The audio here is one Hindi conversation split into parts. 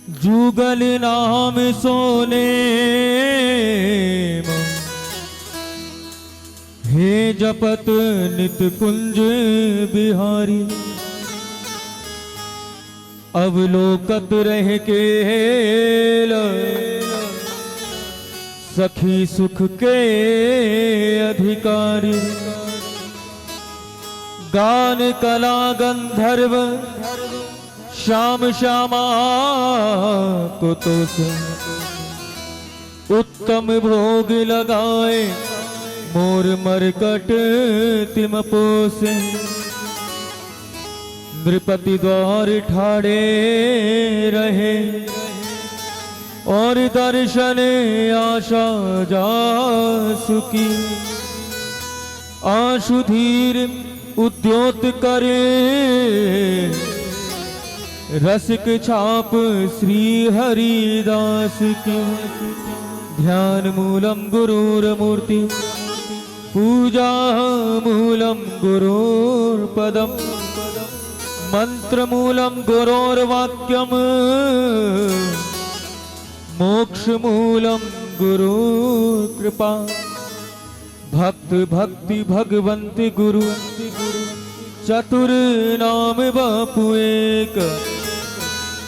जुगल नाम सोने हे जपत नित कुंज बिहारी। अवलोकत रह के सखी सुख के अधिकारी। गान कला गंधर्व श्याम श्यामा को तो से उत्तम भोग लगाए मोर मरकट तिम पोसे। नृपति द्वार ठाड़े रहे और दर्शन आशा जा सुकी। आशुधीर उद्योत करे रसिक छाप श्री हरिदास की। ध्यान मूलम गुरुर्मूर्ति पूजा मूलम गुरुर्पदम। मंत्र मूलम गुरोर्वाक्यम मोक्ष मूलम गुरु कृपा। भक्त भक्ति भगवंत गुरु चतुर नाम बापू एक।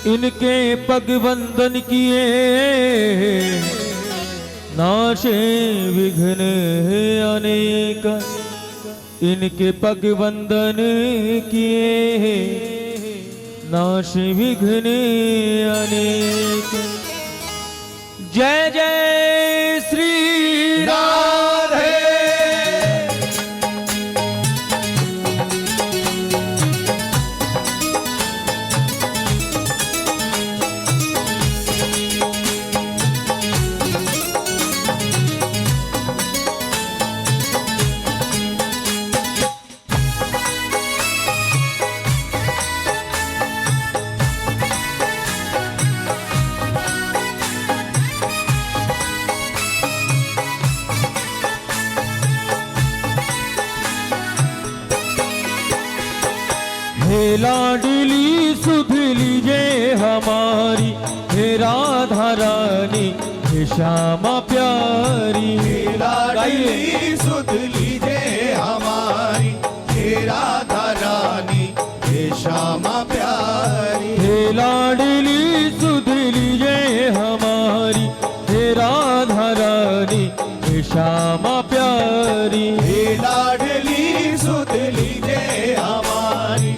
इनके पग वंदन किए नाशे विघ्न अनेक। इनके पग वंदन किए नाश विघ्न अनेक। जय जय श्री राधे। हे लाडली सुध लीजे हमारी। हे राधा रानी हे श्यामा प्यारी। हे लाडली सुध लीजे हमारी। हे राधा रानी हे श्यामा प्यारी। हे लाडली सुध लीजे हमारी। हे राधा रानी हे श्यामा प्यारी। हे लाडली सुध लीजे हमारी।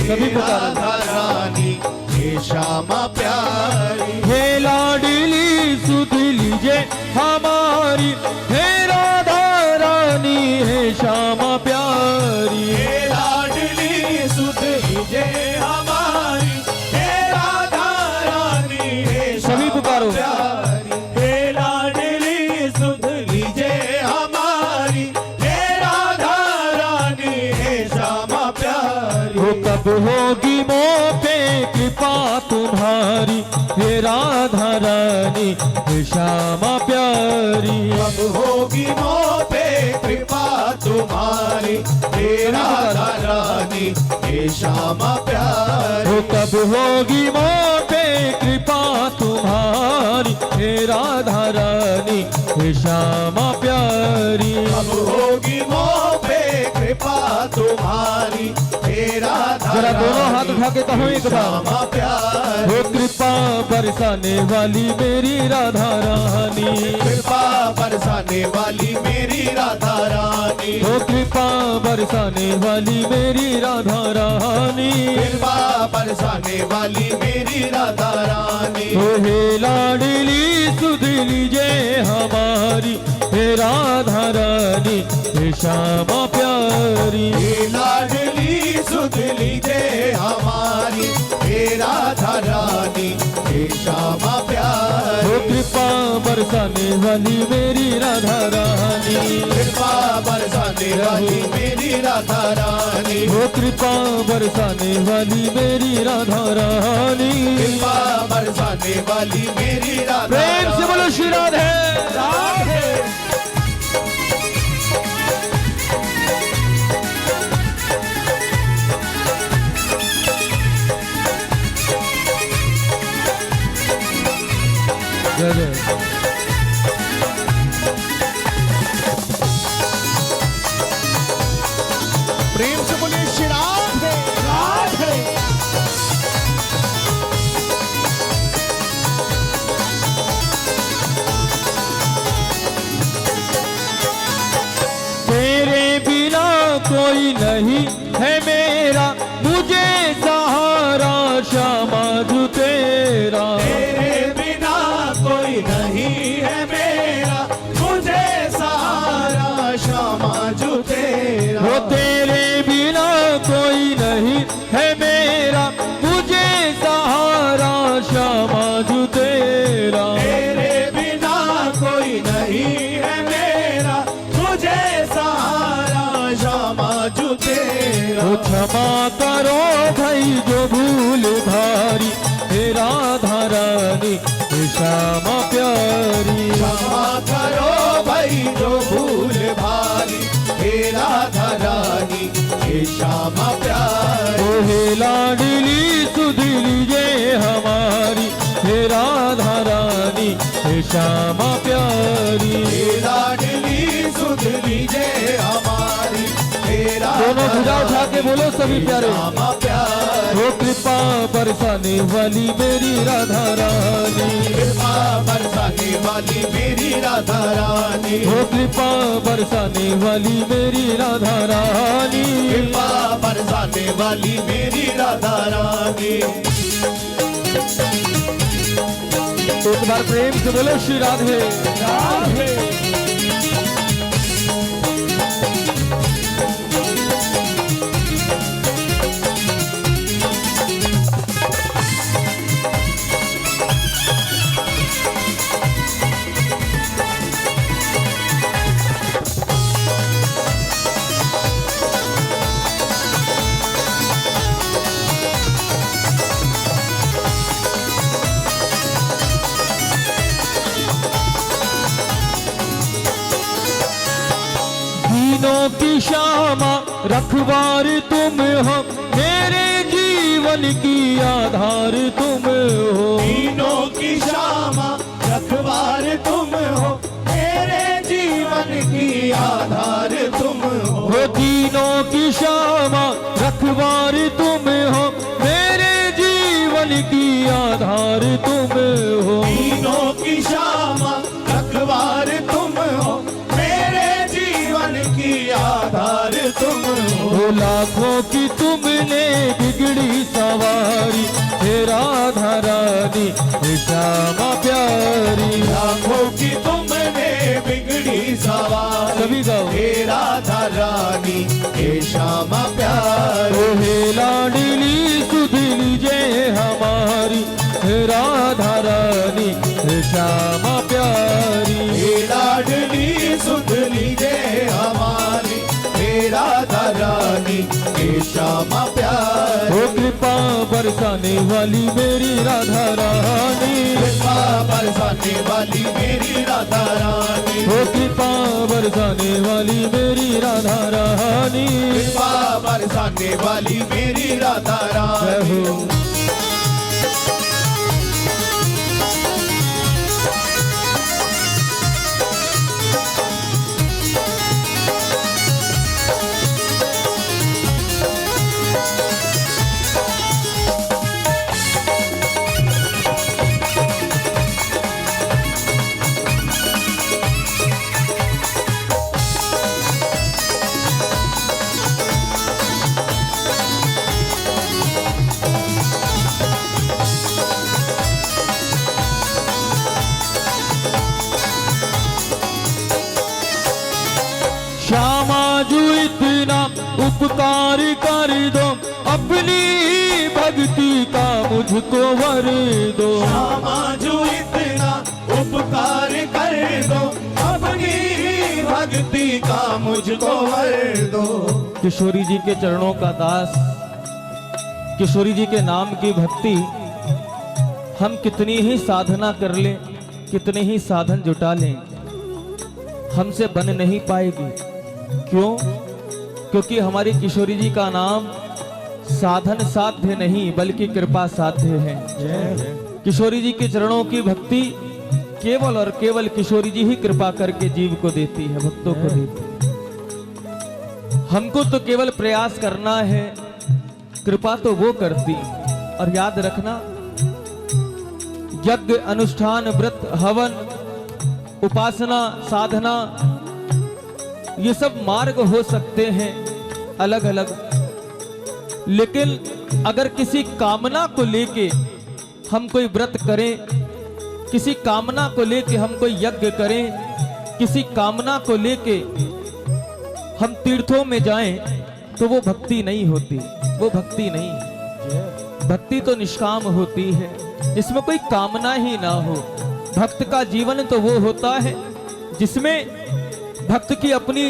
सभी राधा रानी हे श्यामा प्यारी। हे लाडली सुध लीजे हमारी। हे राधा रानी हे श्यामा प्यारी। हे लाडली सुध लीजे हमारी। हे राधा रानी हे सभी पुकारो। प्यारी। हे लाडली सुध लीजे हमारी। हे राधा रानी हे श्यामा प्यारी। हो कब होगी मोह पे कृपा तुम्हारी। हे राधा रानी हे श्यामा प्यारी। कब होगी मोह पे कृपा तुम्हारी। हे राधा रानी हे श्यामा प्यारी। हो कब होगी मोह पे कृपा तुम्हारी। हे राधा रानी हे श्यामा प्यारी। कब होगी मोह पे कृपा तुम्हारी। हे राधा जरा दोनों हाथ उठा के कहो एक बार। श्यामा प्यारी। हो कृपा बरसाने वाली मेरी राधा रानी। कृपा बरसाने वाली मेरी राधा रानी। हो कृपा बरसाने वाली मेरी राधा रानी। कृपा बरसाने वाली मेरी राधा रानी। हो हे लाडली सुध लीजे हमारी। हे राधा रानी हे श्यामा प्यारी। हे लाडली सुध लीजे हमारी। हे राधा रानी हे श्यामा प्यारी। हो कृपा बरसाने वाली मेरी राधा रानी। कृपा बरसाने वाली मेरी राधा रानी। हो कृपा बरसाने वाली मेरी राधा रानी। कृपा बरसाने वाली मेरी राधा। प्रेम से बोलो श्री राधे राधे। जय जय। प्रेम से बोलिए श्री राधे राधे। तेरे बिना कोई नहीं है मेरा, मुझे सहारा श्यामा जो तेरा। तेरे बिना कोई नहीं है मेरा, मुझे सहारा श्यामा जो तेरा। वो तेरे बिना कोई नहीं है मेरा, मुझे सहारा श्यामा जो तेरा। तेरे बिना कोई नहीं है मेरा, मुझे सहारा श्यामा जो तेरा। वो क्षमा करो भाई जो भूल भारी, हे राधा रानी हे श्यामा प्यारी। क्षमा करो भाई जो भूल भारी, हे राधा रानी हे श्यामा प्यारी। ओ हे लाडली सुध लीजिए हमारी, हे राधा रानी हे श्यामा प्यारी। हे लाडली सुध लीजिए हमारी, हे राधा दोनों भुजा उठा के बोलो सभी प्यारे। श्यामा प्यारी। वो कृपा बरसाने वाली मेरी राधा रानी, कृपा बरसाने वाली मेरी राधा रानी। वो कृपा बरसाने वाली मेरी राधा रानी। कृपा बरसाने वाली मेरी राधा रानी। एक बार प्रेम से बोलो श्री राधे राधे। दीनों की श्यामा रखवार तुम हो, मेरे जीवन की आधार तुम हो। तीनों की श्यामा रखवार तुम हो, मेरे जीवन की आधार तुम हो। वो दीनों की श्यामा रखवार तुम हो, मेरे जीवन की आधार तुम हो। तीनों की श्यामा रखवार तुम हो, मेरे जीवन की आधार तुम हो। वो लाखों की तुमने बिगड़ी सवारी, हे राधा रानी हे श्यामा प्यारी। लाखों की तुमने बिगड़ी सवारी, सभी गाओ। हे राधा रानी हे श्यामा प्यारी। ओ हे लाडली सुध लीजिए हमारी, हे राधा रानी हे श्यामा प्यारी। हे लाडली सुध लीजिए हमारी, हे राधा रानी हे श्यामा प्यारी। ओ कृपा बरसाने वाली मेरी राधा रानी, कृपा बरसाने वाली मेरी राधा रानी। ओ कृपा बरसाने वाली मेरी राधा रानी। कृपा बरसाने वाली मेरी राधा जय रानी। हो। श्यामा जो इतना उपकार कर दो, अपनी भक्ति का मुझको वर दो। श्यामा जो इतना उपकार कर दो, अपनी भक्ति का मुझको वर दो। किशोरी जी के चरणों का दास, किशोरी जी के नाम की भक्ति हम कितनी ही साधना कर लें, कितने ही साधन जुटा लें, हमसे बन नहीं पाएगी। क्यों? क्योंकि हमारी किशोरी जी का नाम साधन साध्य नहीं बल्कि कृपा साध्य है। किशोरी जी के चरणों की भक्ति केवल और केवल किशोरी जी ही कृपा करके जीव को देती है, भक्तों को देती है। हमको तो केवल प्रयास करना है, कृपा तो वो करती। और याद रखना, यज्ञ, अनुष्ठान, व्रत, हवन, उपासना, साधना, ये सब मार्ग हो सकते हैं अलग अलग, लेकिन अगर किसी कामना को लेके हम कोई व्रत करें, किसी कामना को लेके हम कोई यज्ञ करें, किसी कामना को लेके हम तीर्थों में जाएं, तो वो भक्ति नहीं होती, वो भक्ति नहीं है। भक्ति तो निष्काम होती है, जिसमें कोई कामना ही ना हो। भक्त का जीवन तो वो होता है जिसमें भक्त की अपनी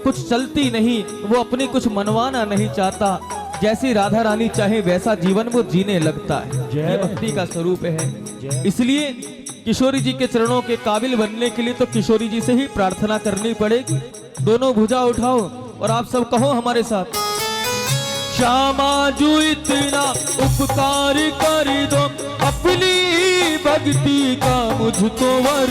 कुछ चलती नहीं, वो अपनी कुछ मनवाना नहीं चाहता। जैसी राधा रानी चाहे वैसा जीवन वो जीने लगता है। ये भक्ति का स्वरूप है। इसलिए किशोरी जी के चरणों के काबिल बनने के लिए तो किशोरी जी से ही प्रार्थना करनी पड़ेगी। दोनों भुजा उठाओ और आप सब कहो हमारे साथ, श्यामा जो इतना उपकार कर दो, अपनी भक्ति का मुझको वर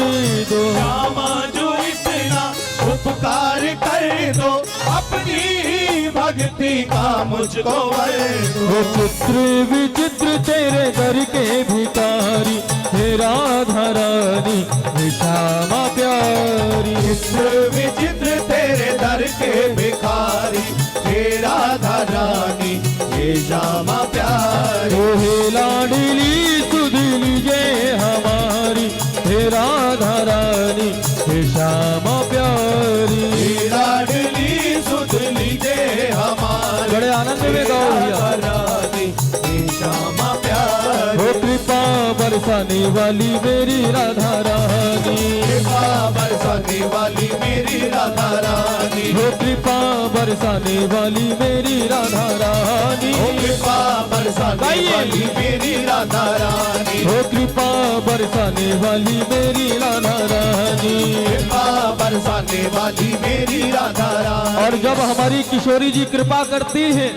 दो। श्यामा जो इतना उपकार कर दो, अपनी भक्ति का मुझको वर दो। वो चित्र विचित्र तेरे दर के भिखारी, हे राधा रानी, हे श्यामा प्यारी। चित्र विचित्र तेरे दर के भिखारी, हे राधा रानी, हे श्यामा प्यारी। हे लाडली सुध लीजिए हमारी, हे राधा रानी, हे श्यामा प्यारी। हे लाडली सुध लीजिए हमारी, बड़े आनंद में गाओ भैया। राधा रानी, हे श्यामा प्यारी। हो कृपा बरसाने वाली मेरी राधा रानी, कृपा बरसाने वाली मेरी राधा रानी, हो कृपा बरसाने वाली मेरी राधा रानी, ओ कृपा बरसाने वाली मेरी राधा रानी, हो कृपा बरसाने वाली मेरी राधा रानी। कृपा बरसाने वाली मेरी राधा रानी। और जब हमारी किशोरी जी कृपा करती है,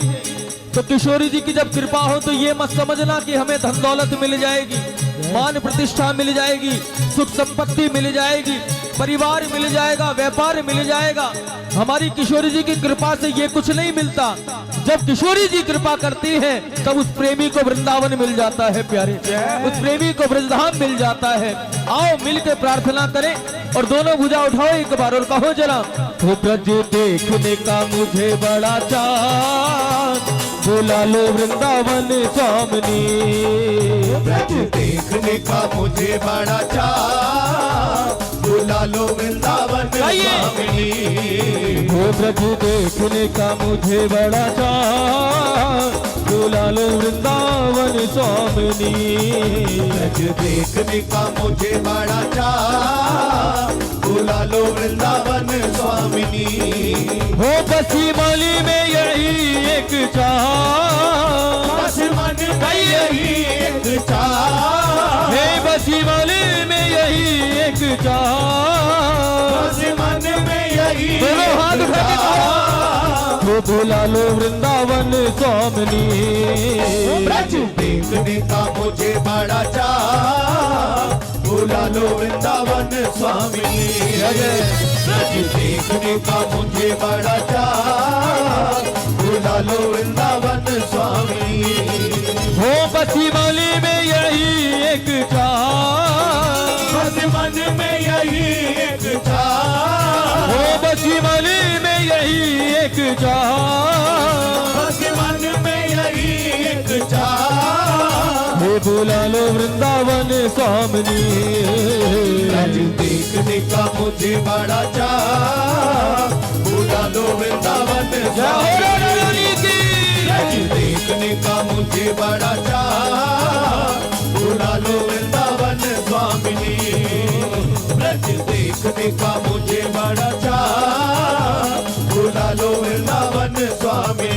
तो किशोरी जी की जब कृपा हो तो ये मत समझना कि हमें धन दौलत मिल जाएगी, मान प्रतिष्ठा मिल जाएगी, सुख संपत्ति मिल जाएगी, परिवार मिल जाएगा, व्यापार मिल जाएगा। हमारी किशोरी जी की कृपा से ये कुछ नहीं मिलता। जब किशोरी जी कृपा करती है तब उस प्रेमी को वृंदावन मिल जाता है प्यारे, उस प्रेमी को ब्रजधाम मिल जाता है। आओ मिलकर प्रार्थना करें और दोनों भुजा उठाओ एक बार और कहो जरा, वो ब्रज देखने का मुझे बड़ा चाह, बुला लो वृंदावन स्वामिनी। ब्रज देखने का मुझे बड़ा चाह, बुला लो वृंदावन स्वामिनी। वो ब्रज देखने का मुझे बड़ा चाह, बुला लो वृंदावन स्वामिनी। ब्रज देखने का मुझे बड़ा चाह, बुला लो वृंदावन स्वामिनी। हो बसी माली में यही एक चाह, बस मन में यही एक चाह, हे बसी माली में यही एक चाह, बस मन में यही दोनों हाथ एक उठा के चाह। वो बुला लो वृंदावन स्वामिनी। ब्रज देखने का मुझे बड़ा चाह, बुला लो वृंदावन स्वामिनी। ब्रज देखने का मुझे बड़ा चाह, बुला लो वृंदावन स्वामी। हो बसी माली में यही एक चाह, बस मन में यही एक चाह, हो बसी माली में यही एक चाह, बस मन में यही एक चाह। हे बुला लो वृंदावन स्वामिनी। ब्रज देखने का मुझे बड़ा चाह, बुला लो वृंदावन स्वामी की। ब्रज देखने का मुझे बड़ा चाह, बुला लो वृंदावन स्वामिनी। ब्रज देखने का मुझे बड़ा चाह, बुला लो वृंदावन स्वामी।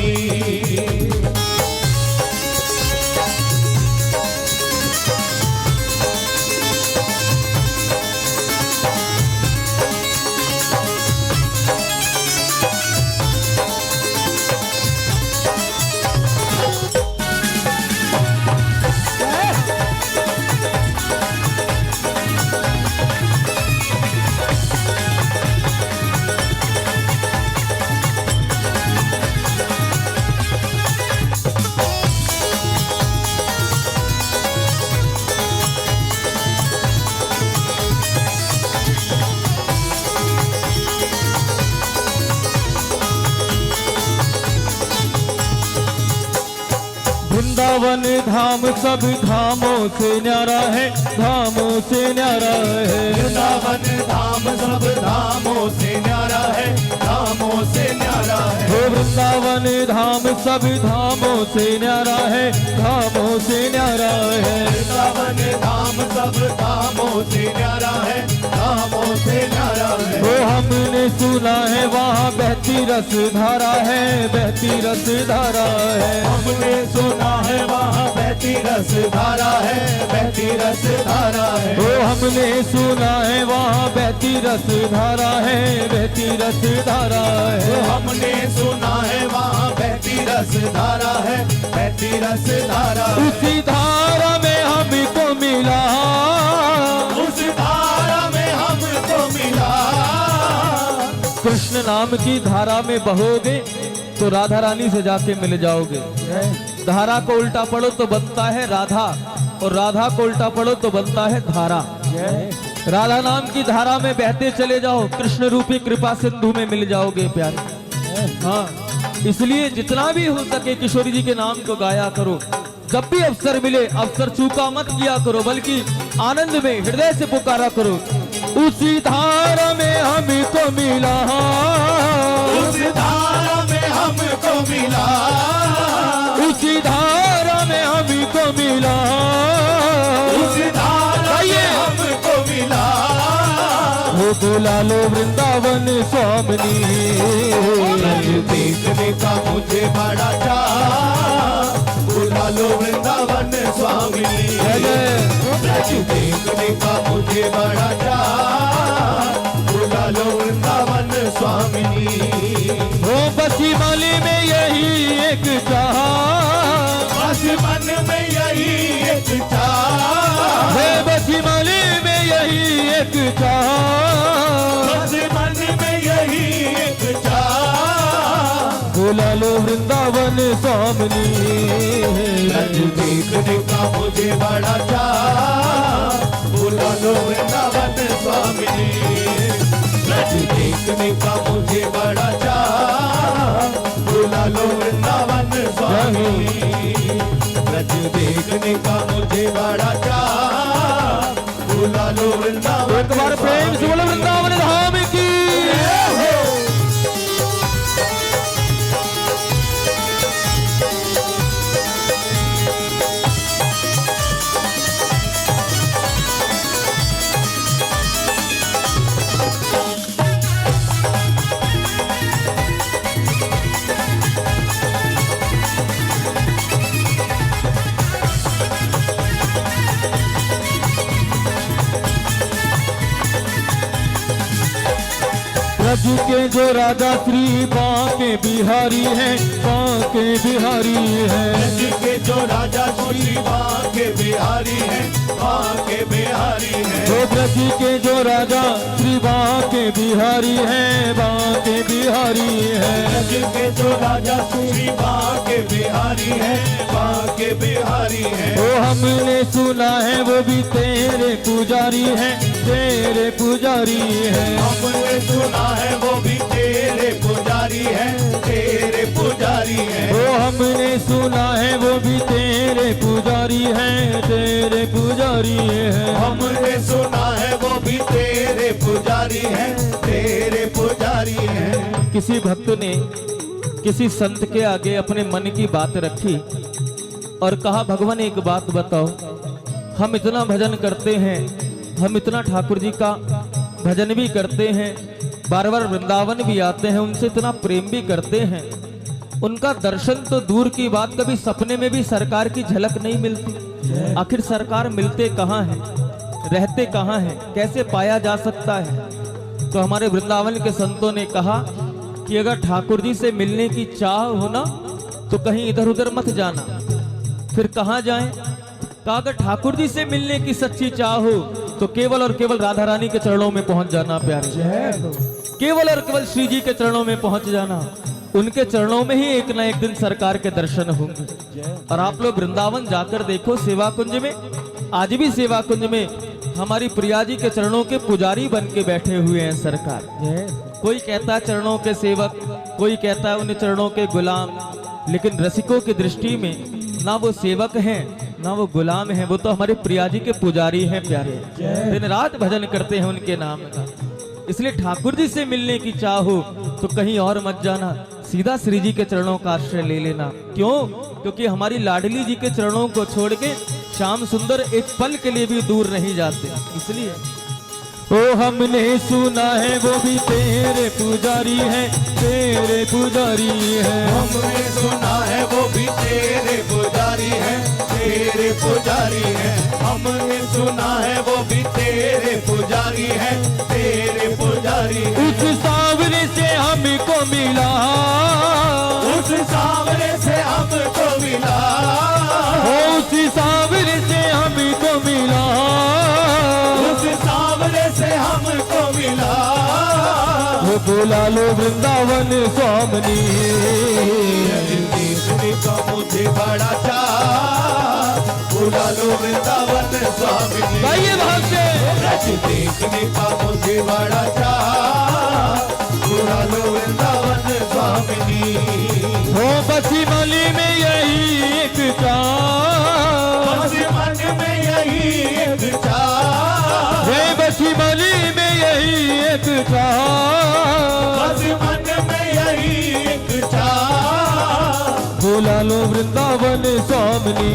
वृंदावन धाम सब धामों से न्यारा है, धामों से न्यारा है। वृंदावन धाम सब धामों से न्यारा है, धामों से न्यारा है। हो वृंदावन धाम सब धामों से न्यारा है, धामों से न्यारा है। वृंदावन धाम सब धामों से न्यारा है, धामों से न्यारा है। हो हमने सुना है वहाँ बहती रस धारा है, बहती रस धारा है। हमने सुना है वहाँ बहती रस धारा है, बहती रस धारा है। हो हमने सुना है वहाँ बहती रस धारा है, बहती रस धारा है। हमने सुना है वहाँ बहती रस धारा है, बहती रस धारा है। उसी धारा में हमको मिला, उस धारा में हमको मिला। कृष्ण नाम की धारा में बहोगे तो राधा रानी से जाके मिल जाओगे। धारा को उल्टा पढ़ो तो बनता है राधा, और राधा को उल्टा पढ़ो तो बनता है धारा। राधा नाम की धारा में बहते चले जाओ, कृष्ण रूपी कृपा सिंधु में मिल जाओगे प्यारे। हाँ, इसलिए जितना भी हो सके किशोरी जी के नाम को गाया करो। जब भी अवसर मिले अवसर चूका मत किया करो, बल्कि आनंद में हृदय से पुकारा करो। उसी धारा में हमको मिला, उस धारा में हमको मिला। उसी धारा में हमको मिला, उस धारा में हमको मिला। हो बुला लो वृंदावन स्वामिनी, देखने का मुझे बड़ा चाह, बुला लो वृंदावन स्वामी। देखने का मुझे बड़ा चाह, बुला लो वृंदावन स्वामी। हो बसी माली में यही एक चाह, बस मन में यही एक चाह, बसी माली में यही एक चाह। बस मन में यही एक चाह, बुला लो वृंदावन स्वामिनी। देखने का मुझे बड़ा चाह, बुला लो वृंदावन स्वामी। देखने का मुझे बड़ा चाह, बुला लो वृंदावन स्वामी। देखने का मुझे बड़ा चाह, बुला लो वृंदावन। एक बार प्रेम से बोलो वृंदावन धाम की। ब्रज के जो राजा श्री बांके बिहारी हैं, बांके बिहारी हैं। ब्रज के जो राजा श्री बांके बिहारी हैं, बांके बिहारी हैं। वो ब्रज के जो राजा श्री बांके बिहारी हैं, बांके बिहारी हैं। ब्रज के जो राजा श्री बांके बिहारी हैं, बांके बिहारी हैं। वो हमने सुना है वो भी तेरे पुजारी हैं, तेरे पुजारी हैं। हमने सुना है वो भी तेरे पुजारी हैं, तेरे पुजारी हैं। वो हमने सुना है वो भी तेरे पुजारी हैं, तेरे पुजारी हैं। हमने सुना है वो भी तेरे पुजारी हैं, तेरे पुजारी हैं। किसी भक्त ने किसी संत के आगे अपने मन की बात रखी और कहा, भगवान एक बात बताओ, हम इतना भजन करते हैं, हम इतना ठाकुर जी का भजन भी करते हैं, बार बार वृंदावन भी आते हैं, उनसे इतना प्रेम भी करते हैं, उनका दर्शन तो दूर की बात, कभी सपने में भी सरकार की झलक नहीं मिलती। आखिर सरकार मिलते कहाँ हैं, रहते कहाँ हैं, कैसे पाया जा सकता है? तो हमारे वृंदावन के संतों ने कहा कि अगर ठाकुर जी से मिलने की चाह हो ना तो कहीं इधर उधर मत जाना। फिर कहाँ जाएं? कहा अगर ठाकुर जी से मिलने की सच्ची चाह हो तो केवल और केवल राधा रानी के चरणों में पहुंच जाना प्यारे। केवल और केवल श्री जी के चरणों में पहुंच जाना, उनके चरणों में ही एक ना एक दिन सरकार के दर्शन होंगे। और आप लोग वृंदावन जाकर देखो, सेवा कुंज में, आज भी सेवा कुंज में हमारी प्रिया जी के चरणों के पुजारी बन के बैठे हुए हैं सरकार। कोई कहता है चरणों के सेवक, कोई कहता है उन चरणों के गुलाम, लेकिन रसिकों की दृष्टि में ना वो सेवक हैं ना वो गुलाम हैं, वो तो हमारे प्रिया जी के पुजारी हैं प्यारे। दिन रात भजन करते हैं उनके नाम का। इसलिए ठाकुर जी से मिलने की चाह हो तो कहीं और मत जाना, सीधा श्री जी के चरणों का आश्रय ले लेना। क्यों? क्योंकि हमारी लाडली जी के चरणों को छोड़ के श्याम सुंदर एक पल के लिए भी दूर नहीं जाते। इसलिए ओ हमने सुना है वो भी तेरे पुजारी है, तेरे पुजारी है। हमने सुना है वो भी तेरे पुजारी है, तेरे पुजारी है। हमने सुना है वो भी तेरे पुजारी है, तेरे पुजारी है। उस सांवरे से हमको मिला, उस सांवरे से हमको मिला, उस सांवरे से हमको मिला, उस सांवरे से हमको मिला। वो बुला लो वृंदावन स्वामी, देखने का मुझे बड़ा चाह, बुला लो वृंदावन स्वामी। गाइए भाव से। रज देखने का मुझे बड़ा चाह, बुला लो वृंदावन स्वामी। हो बसी मली में यही एक चाह, बस मन में यही एक चाह, हे बसी मली में यही एक चाह, बस मन में यही एक चाह, बुला लो वृंदावन स्वामी।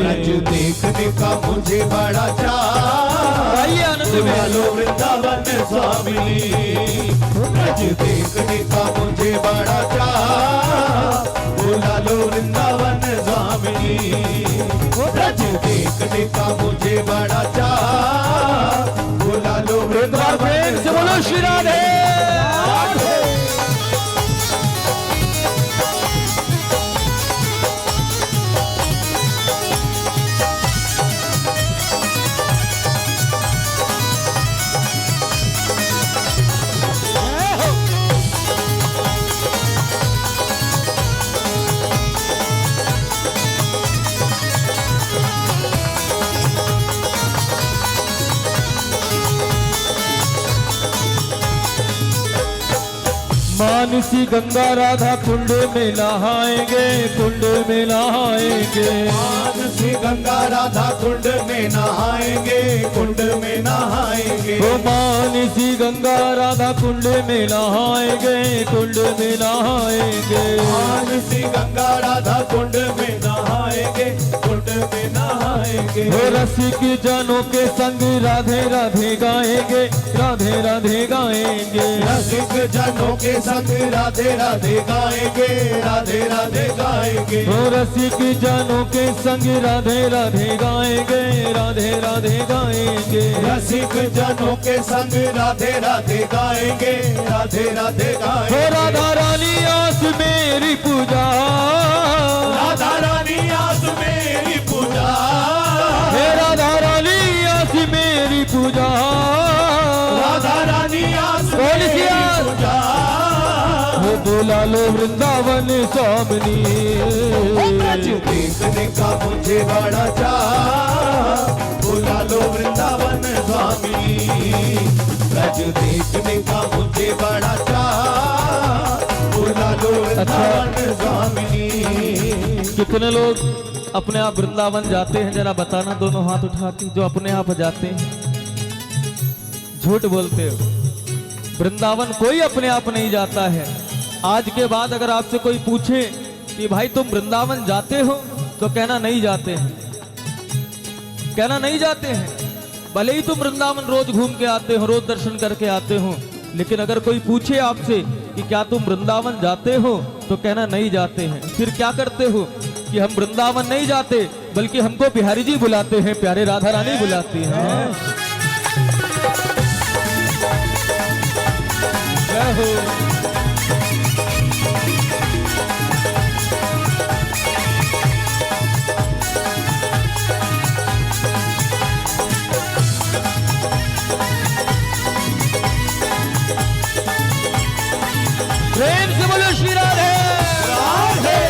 ब्रज देखने का मुझे बड़ा चाह, आइए आनंद में। बुला लो वृंदावन स्वामी। ब्रज देखने का मुझे बड़ा चाह, बुला लो वृंदावन स्वामी। ब्रज देखने का मुझे बड़ा चाह, बुला लो एक बार प्रेम से बोलो श्री राधे। मानसी गंगा राधा कुंड में नहाएंगे, कुंड में नहाएंगे। मानसी गंगा राधा कुंड में नहाएंगे, कुंड में नहाएंगे। ओ मानसी गंगा राधा कुंड में नहाएंगे, कुंड में नहाएंगे। मानसी गंगा राधा कुंड में नहाएंगे, कुंड में नहाएंगे। ओ रसिक जनों के संग राधे राधे गाएंगे, राधे राधे गाएंगे। रसिक जनों के संग राधे राधे गाएंगे, राधे राधे गाएंगे। ओ रसिक जनों के संग राधे राधे गाएंगे, राधे राधे गाएंगे। रसिक जनों के संग राधे राधे गाएंगे, राधे राधे ओ गाएंगे। राधा रानी आस मेरी पूजा, राधा रानी आस मेरी पूजा, हे राधा रानी आस मेरी पूजा। राधा रानी आस बोल मेरी सिया। पूजा। वो बुला लो वृंदावन स्वामी। ब्रज देखने का मुझे बड़ा चाह, बुला लो वृंदावन स्वामी। ब्रज देखने का मुझे बड़ा चाह, बुला लो वृंदावन स्वामी। कितने लोग अपने आप वृंदावन जाते हैं? जरा बताना दोनों हाथ उठा के, जो अपने आप जाते हैं। झूठ बोलते हो, वृंदावन कोई अपने आप नहीं जाता है। आज के बाद अगर आपसे कोई पूछे कि भाई तुम वृंदावन जाते हो, तो कहना नहीं जाते हैं, कहना नहीं जाते हैं। भले ही तुम वृंदावन रोज घूम के आते हो, रोज दर्शन करके आते हो, लेकिन अगर कोई पूछे आपसे कि क्या तुम वृंदावन जाते हो, तो कहना नहीं जाते हैं। फिर क्या करते हो कि हम वृंदावन नहीं जाते, बल्कि हमको बिहारी जी बुलाते हैं, प्यारे राधा रानी बुलाती हैं। जय हो। प्रेम से बोलो श्री राधे। राधे।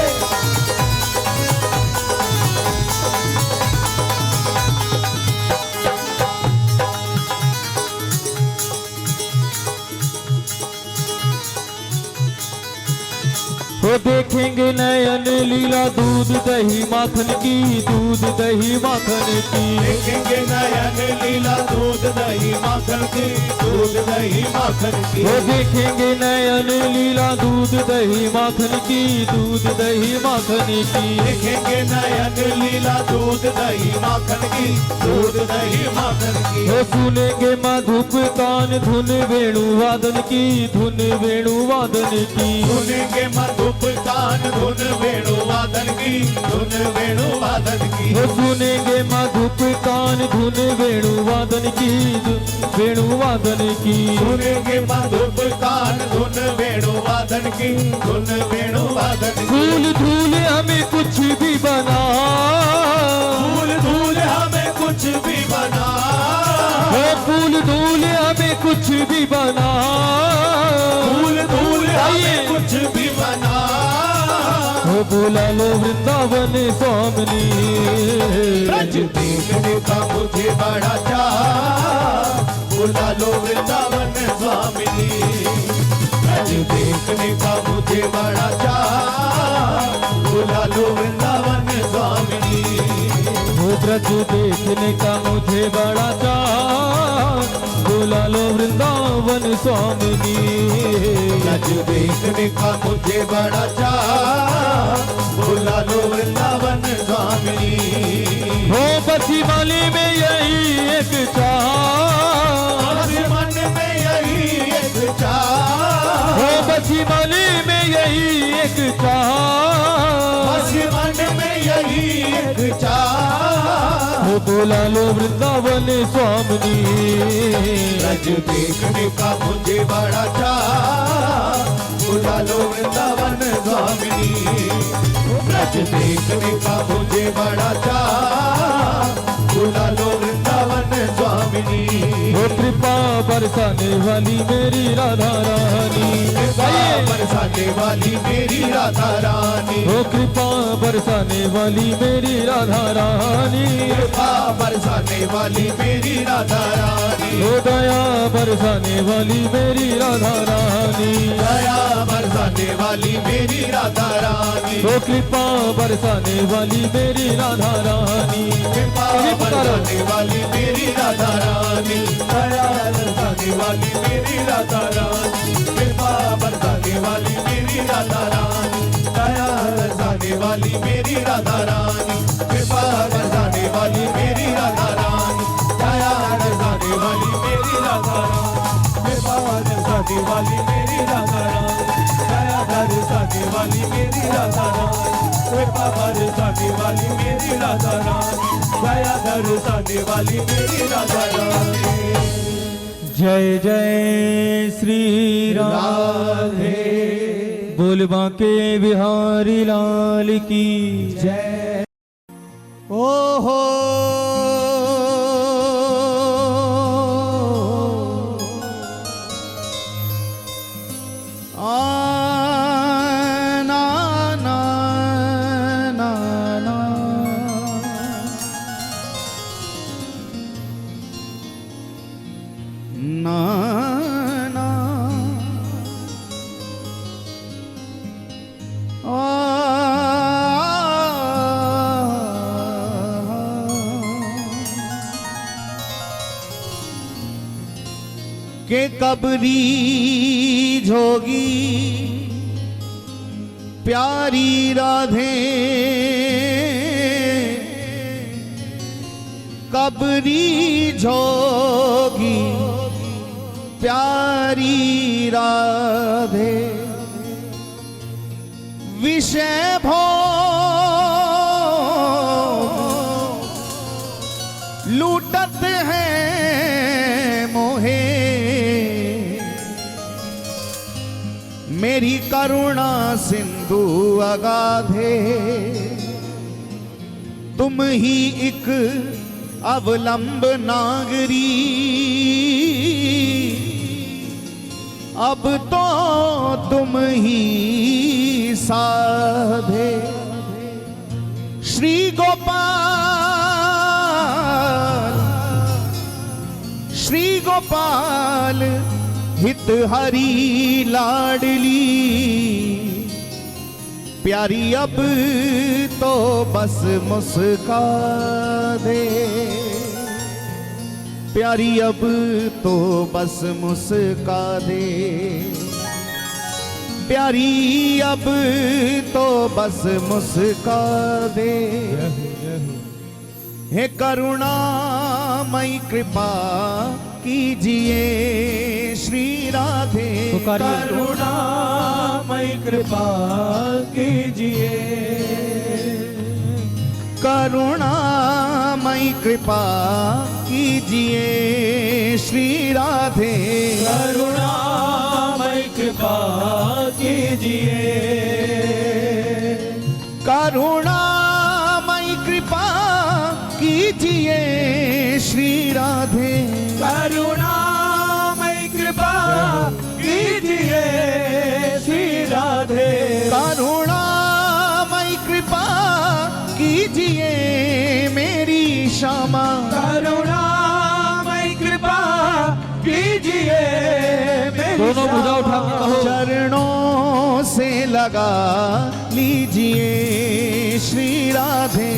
देखेंगे नयन लीला दूध दही माखन की, दूध दही माखन की। देखेंगे नयन लीला दूध दही माखन की, दूध दही माखन की। वो देखेंगे नयन लीला दूध दही माखन की, दूध दही माखन की। देखेंगे नयन लीला दूध दही माखन की, दूध दही माखन की। वो सुनेंगे मधुप कान धुन वेणु वादन की, धुन वेणु वादन की। सुनेंगे मधुप कान धुन वेणु वादन की, धुन वेणु वादन की। वो सुनेंगे मधुप कान धुन वेणु वादन की, वेणु वादन की। सुनेंगे मधुप कान धुन वेणु वादन की, धुन वेणु वादन की। फूल धूल हमें कुछ भी बना, फूल धूल हमें कुछ भी बना, वो फूल धूल हमें कुछ भी बना। फूल धूल हमें कुछ भी बना। वो बुला लो वृंदावन स्वामिनी। ब्रज देखने का मुझे बड़ा चाह, बुला लो वृंदावन स्वामिनी। ब्रज देखने का मुझे बड़ा चाह, बुला लो वृंदावन स्वामिनी। वो ब्रज देखने का मुझे बड़ा चाह, बुला लो वृंदावन स्वामिनी। ब्रज देखने का मुझे बड़ा चाह, बुला लो वृंदावन स्वामिनी। हो बसी वाली में यही एक चाह, बस मन में यही एक चाह, हो बसी वाली में यही एक चाह। बस मन में यही एक चाह, वो बुला लो वृंदावन स्वामिनी। ब्रज देखने का मुझे बड़ा चाह, बुला लो वृंदावन स्वामिनी। ब्रज देखने का मुझे बड़ा चाह, बुला लो वृंदावन स्वामिनी। वो कृपा बरसाने वाली मेरी राधा रानी। कृपा बरसाने वाली मेरी राधा रानी। वो कृपा बरसाने वाली मेरी राधा रानी। कृपा बरसाने वाली मेरी राधा रानी। वो दया बरसाने वाली मेरी राधा रानी। दया बरसाने वाली मेरी राधा रानी। वो कृपा बरसाने वाली मेरी राधा रानी। कृपा बरसाने वाली मेरी राधा रानी। दया बरसाने वाली मेरी राधा रानी। कृपा बरसाने वाली मेरी राधा रानी। दया बरसाने वाली मेरी राधा रानी। कृपा बरसाने वाली मेरी राधा रानी। दया बरसाने वाली मेरी राधा रानी। कृपा बरसाने वाली मेरी राधा रानी। दया बरसाने वाली मेरी राधा रानी। कृपा बरसाने वाली मेरी राधा रानी। दया बरसाने वाली मेरी राधा रानी। जय जय श्री राम। राधे बोल बांके बिहारी लाल की जय। ओ हो ना ना ना ना ना ना के कबरी जोगी प्यारी राधे कबरी जोगी प्यारी राधे विषय भोग लूटत है मोहे मेरी करुणा सिंधु अगाधे तुम ही एक अवलंब नागरी अब तो तुम ही साधे श्री गोपाल हित हरी लाडली प्यारी अब तो बस मुस्का दे, प्यारी अब तो बस मुस्का दे, प्यारी अब तो बस मुस्का दे। हे करुणामयी कृपा कीजिए श्री राधे, करुणामयी कृपा कीजिए, करुणामयी कृपा कीजिए श्री राधे, करुणामयी कृपा कीजिए, करुणामयी कृपा कीजिए श्री राधे, करुणामयी कृपा कीजिए श्री राधे, करुणामयी कृपा कीजिए मेरी श्यामा, करुणामयी कृपा कीजिए मेरी दोनों भुजा उठा के कहो, चरणों से लगा लीजिए श्री राधे,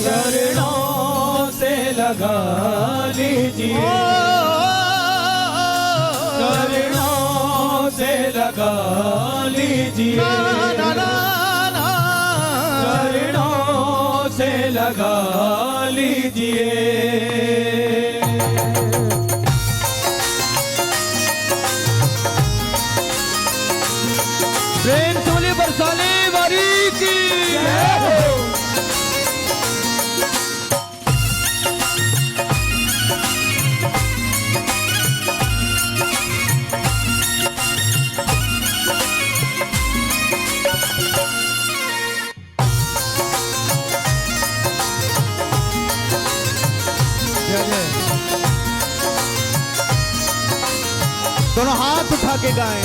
चरणों से लगा लीजिए, चरणों से लगा लीजिए, चरणों से लगा लीजिए। प्रेम से बोलिए बरसाने वाली की जय हो। दोनों हाथ उठा के गाएं।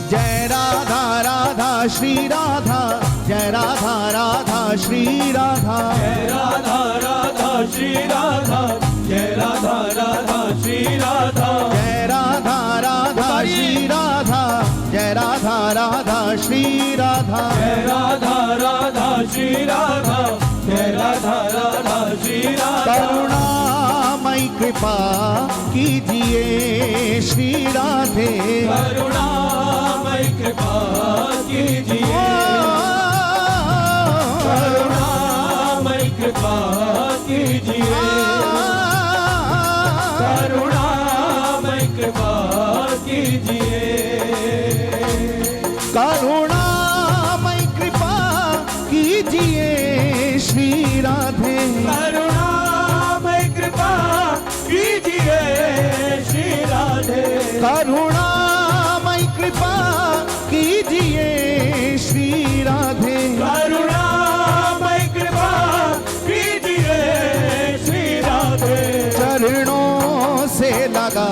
जय राधा राधा श्री राधा, जय राधा राधा श्री राधा, जय राधा राधा श्री राधा, जय राधा राधा श्री राधा, जय राधा राधा श्री राधा, जय राधा राधा श्री राधा, जय राधा राधा श्री राधा, जय राधा राधा श्री राधा। करुणामयी कृपा कीजिए श्री राधे, करुणामयी कृपा कीजिए, करुणामयी कृपा कीजिए, करुणामयी कृपा कीजिए, करुणामयी कृपा कीजिए श्री राधे, करुणामयी कृपा कीजिए श्री राधे, करुणामयी कृपा कीजिए श्री राधे, करुणामयी कृपा कीजिए श्री राधे, चरणों से लगा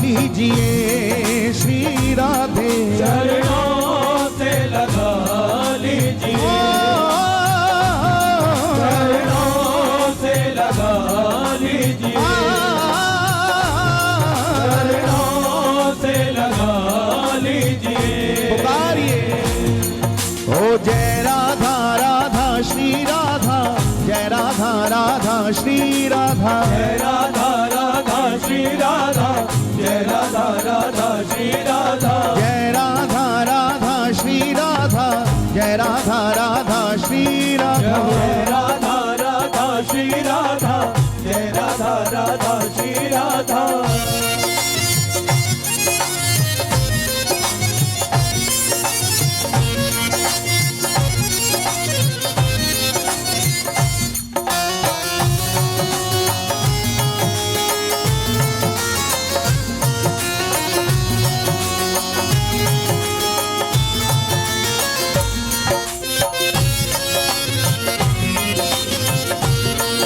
लीजिए श्री राधे, चरणों से लगा लीजिए, चरणों से लगा लीजिए, चरणों से लगा लीजिए। पुकारिए। ओ जय राधा राधा श्री राधा, जय राधा राधा श्री राधा, जय राधा राधा श्री राधा, जय राधा राधा श्री राधा, जय राधा राधा श्री राधा, जय राधा राधा श्री राधा, जय राधा राधा श्री राधा, जय राधा राधा श्री राधा।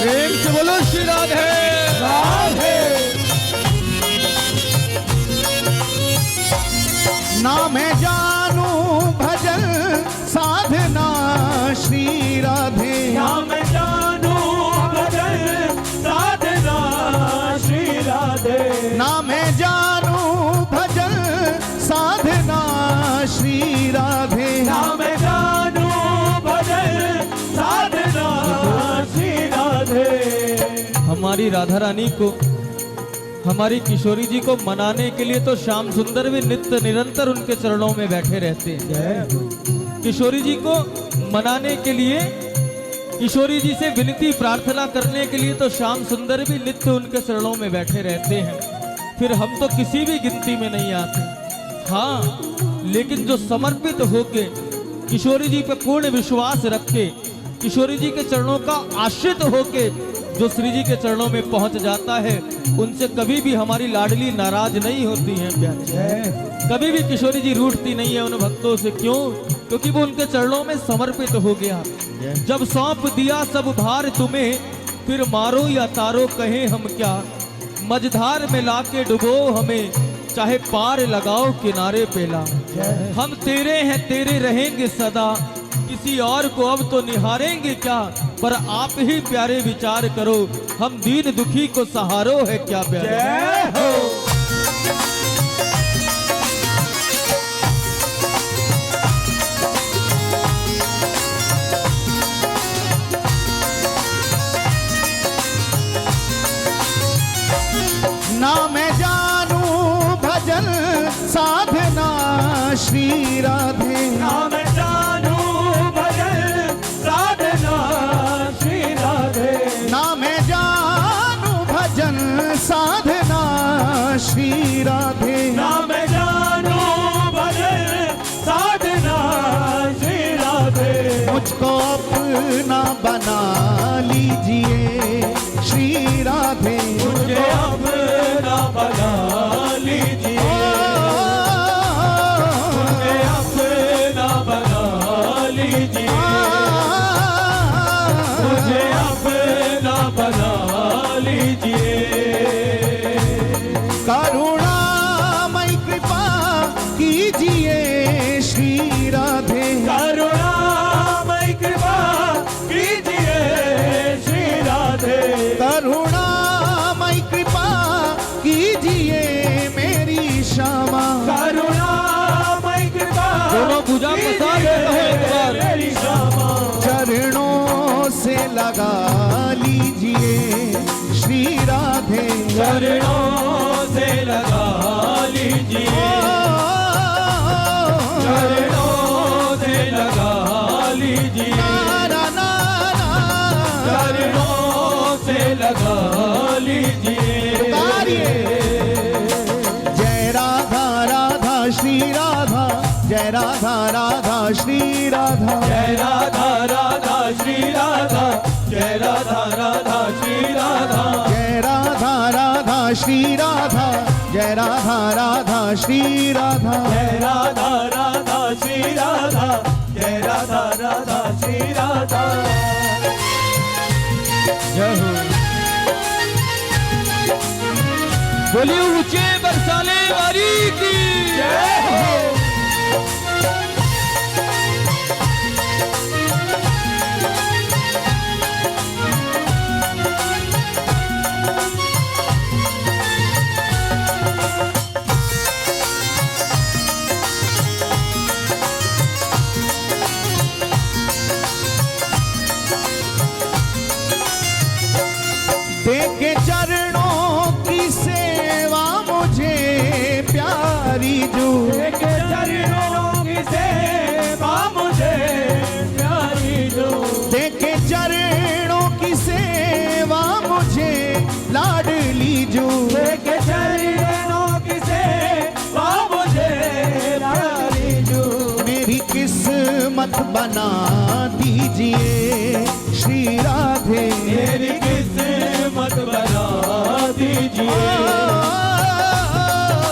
प्रेम से बोलो श्री राधे राधे। ना मैं जानू भजन साधना श्री राधे, ना मैं जानू भजन साधना श्री राधे, ना मैं जानू भजन साधना श्री राधे, ना मैं जानू हमारी राधा रानी को, हमारी किशोरी जी को मनाने के लिए तो श्याम सुंदर भी नित्य निरंतर उनके चरणों में बैठे रहते हैं। किशोरी जी को मनाने के लिए, किशोरी जी से विनती प्रार्थना करने के लिए तो श्याम सुंदर भी नित्य उनके चरणों में बैठे रहते हैं। फिर हम तो किसी भी गिनती में नहीं आते। हाँ, लेकिन जो समर्पित होके किशोरी जी पे पूर्ण विश्वास रख के, किशोरी जी के चरणों का आश्रित होके जो श्री जी के चरणों में पहुंच जाता है, उनसे कभी भी हमारी लाडली नाराज नहीं होती है प्यारे। कभी भी किशोरी जी रूठती नहीं है उन भक्तों से। क्यों? क्योंकि वो उनके चरणों में समर्पित हो गया। जब सौंप दिया सब भार तुम्हें, फिर मारो या तारो कहें हम क्या। मझधार में लाके डुबो हमें, चाहे पार लगाओ किनारे पे ला। हम तेरे हैं, तेरे रहेंगे सदा, किसी और को अब तो निहारेंगे क्या। पर आप ही प्यारे विचार करो, हम दीन दुखी को सहारो है क्या प्यारे। ना मैं जानू भजन साधना श्री राधे, ना मैं जानू भजन साधना श्री राधे, ना मैं जानू भजन साधना श्री राधे, ना मैं जानू भजन साधना श्री राधे। मुझको अपना बना लीजिए श्री राधे, मुझे अपना बना लीजिए, मुझे अपना बना लीजिए, मुझे अपना बना लीजिए। करुणामय कृपा कीजिए श्री राधे, करुणामय कृपा कीजिए श्री राधे, करुणामय कृपा कीजिए मेरी श्यामा, करुणामय कृपा दोनों भुजा पसार के कहो एक बार। मेरी श्यामा। चरणों से लगा लीजिए श्री राधे, चरणों से लगा लीजिए, चरणों से लगा लीजिए, चरणों से लगा लीजिए। जय राधा राधा श्री राधा, जय राधा राधा श्री राधा, जय राधा राधा श्री राधा, जय राधा राधा श्री राधा, जय राधा राधा श्री राधा, जय राधा राधा श्री राधा, जय राधा राधा श्री राधा, जय राधा राधा श्री राधा। जय हो। बोलिए ऊंचे बरसाने वाली की जय हो। देखे चरणों की सेवा मुझे प्यारी जो, देखे चरणों की सेवा मुझे प्यारी जो, देखे चरणों की सेवा मुझे लाडली जो, देखे चरणों की सेवा मुझे प्यारी जो। मेरी किस्मत बना दीजिए श्री राधे, मेरी किस्मत बना दीजिए,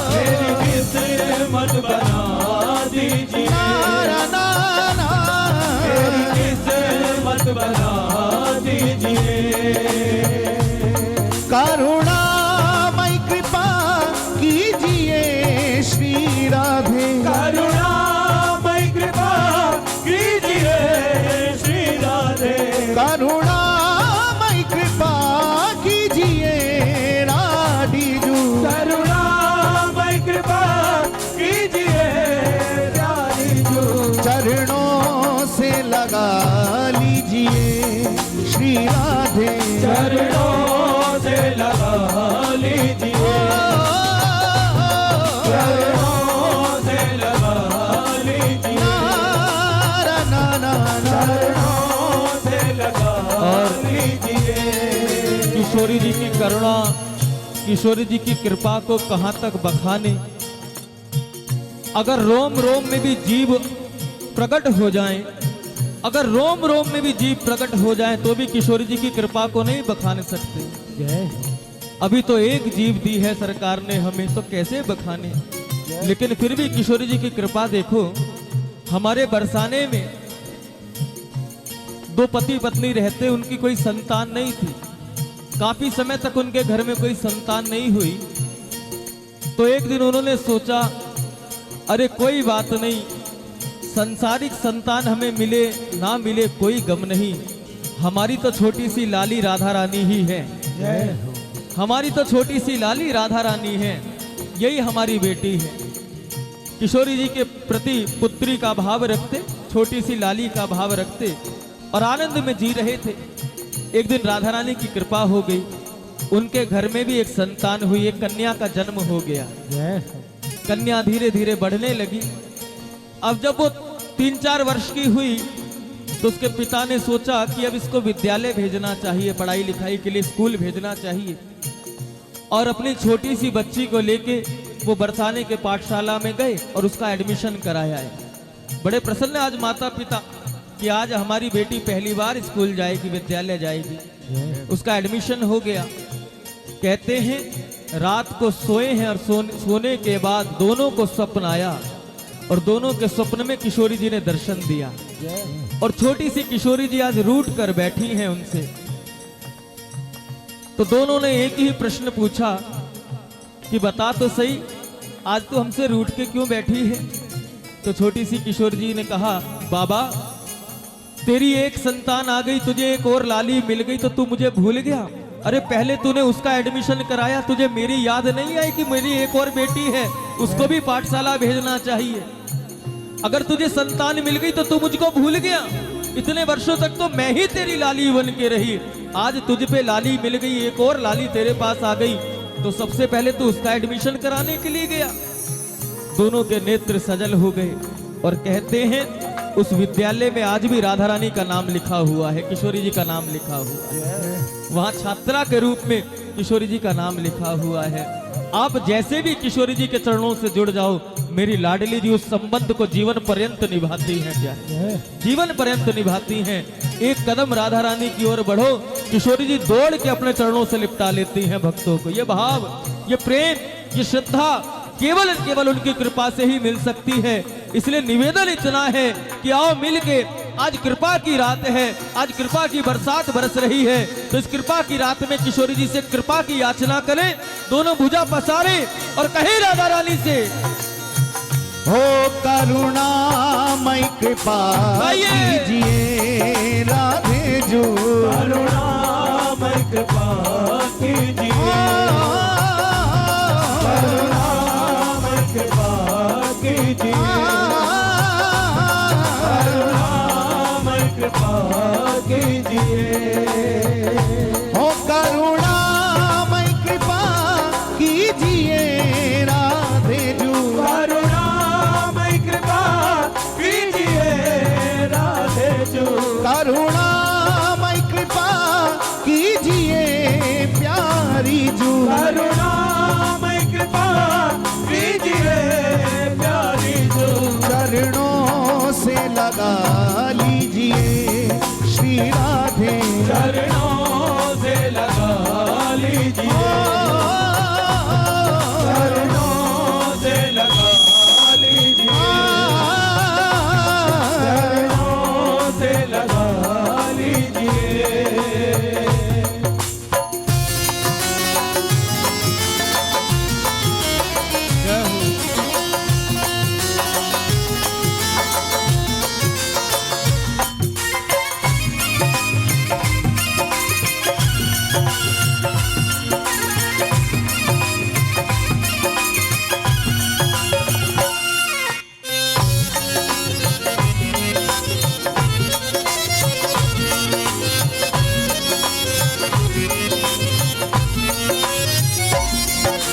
मेरी किस्मत बना दीजिए, मेरी किस्मत बना दीजिए। करुणामय कृपा कीजिए श्री राधे, करुणामय कृपा कीजिए श्री राधे, करुणामय करुणा, किशोरी जी की कृपा को कहां तक बखाने। अगर रोम रोम में भी जीव प्रकट हो जाएं, अगर रोम रोम में भी जीव प्रकट हो जाएं, तो भी किशोरी जी की कृपा को नहीं बखाने सकते। अभी तो एक जीव दी है सरकार ने हमें, तो कैसे बखाने। लेकिन फिर भी किशोरी जी की कृपा देखो। हमारे बरसाने में 2 पति पत्नी रहते, उनकी कोई संतान नहीं थी। काफी समय तक उनके घर में कोई संतान नहीं हुई। तो एक दिन उन्होंने सोचा, अरे कोई बात नहीं, संसारिक संतान हमें मिले ना मिले कोई गम नहीं, हमारी तो छोटी सी लाली राधा रानी ही है। हमारी तो छोटी सी लाली राधा रानी है, यही हमारी बेटी है। किशोरी जी के प्रति पुत्री का भाव रखते, छोटी सी लाली का भाव रखते और आनंद में जी रहे थे। एक दिन राधा रानी की कृपा हो गई, उनके घर में भी एक संतान हुई, एक कन्या का जन्म हो गया। कन्या धीरे धीरे बढ़ने लगी। अब जब वो 3-4 वर्ष की हुई तो उसके पिता ने सोचा कि अब इसको विद्यालय भेजना चाहिए, पढ़ाई लिखाई के लिए स्कूल भेजना चाहिए। और अपनी छोटी सी बच्ची को लेके वो बरसाने के पाठशाला में गए और उसका एडमिशन कराया है। बड़े प्रसन्न आज माता पिता कि आज हमारी बेटी पहली बार स्कूल जाएगी, विद्यालय जाएगी। उसका एडमिशन हो गया। कहते हैं रात को सोए हैं और सोने के बाद दोनों को स्वप्न आया और दोनों के स्वप्न में किशोरी जी ने दर्शन दिया। और छोटी सी किशोरी जी आज रूठ कर बैठी हैं उनसे। तो दोनों ने एक ही प्रश्न पूछा कि बता तो सही, आज तो हमसे रूठ के क्यों बैठी है। तो छोटी सी किशोरी जी ने कहा, बाबा तेरी एक संतान आ गई, तुझे एक और लाली मिल गई तो तू मुझे भूल गया। अरे पहले तूने उसका एडमिशन कराया, तुझे मेरी याद नहीं आई कि मेरी एक और बेटी है, उसको भी पाठशाला भेजना चाहिए। अगर तुझे संतान मिल गई तो तू मुझको भूल गया। इतने वर्षों तक तो मैं ही तेरी लाली बन के रही, आज तुझ पे लाली मिल गई, एक और लाली तेरे पास आ गई, तो सबसे पहले तू उसका एडमिशन कराने के लिए गया। दोनों के नेत्र सजल हो गए और कहते हैं उस विद्यालय में आज भी राधा रानी का नाम लिखा हुआ है, किशोरी जी का नाम लिखा हुआ है। वहां छात्रा के रूप में किशोरी जी का नाम लिखा हुआ है। आप जैसे भी किशोरी जी के चरणों से जुड़ जाओ, मेरी लाडली जी उस संबंध को जीवन पर्यंत निभाती हैं। क्या जीवन पर्यंत निभाती हैं। एक कदम राधा रानी की ओर बढ़ो, किशोरी जी दौड़ के अपने चरणों से लिपटा लेती हैं भक्तों को। ये भाव, ये प्रेम, ये श्रद्धा केवल उनकी कृपा से ही मिल सकती है। इसलिए निवेदन इतना है कि आओ मिलके, आज कृपा की रात है, आज कृपा की बरसात बरस रही है, तो इस कृपा की रात में किशोरी जी से कृपा की याचना करें, दोनों भुजा पसारे और कहे राधा रानी से, हो करुणामय कृपा कीजिए राधे जो, करुणामय कृपा कीजिए, करुणामय कृपा कीजिए, करुणामय कृपा कीजिए, हो करुणामय कृपा कीजिए राधे जो, करुणामय कृपा कीजिए राधे जो, करुणामय कृपा कीजिए प्यारी जो, करुणामय कृपा कीजिए प्यारी जो, चरणों से लगा लीजिए श्री राधे, चरणों से लगा लीजिए, चरणों से लगा लीजिए, चरणों से लगा लीजिए।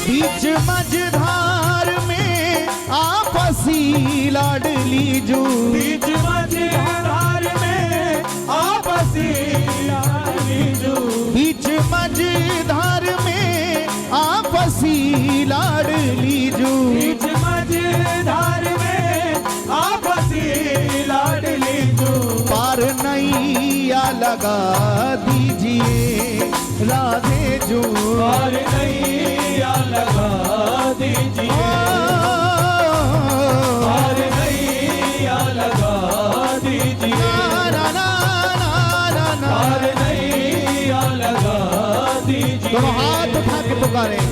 बीच मझधार में आपसी लाडली जो, बीच मझधार में आपसी लाडली जो, बीच मझधार में आपसी लाडली जू, बीच मझधार में आपसी लाडली जू, पार नैया लगा दीजिए राधे जू, पार नैया लगा दीजिए, पार नैया लगा दीजिए, पार नैया लगा दीजिए। दोनों हाथ उठा के पुकारे,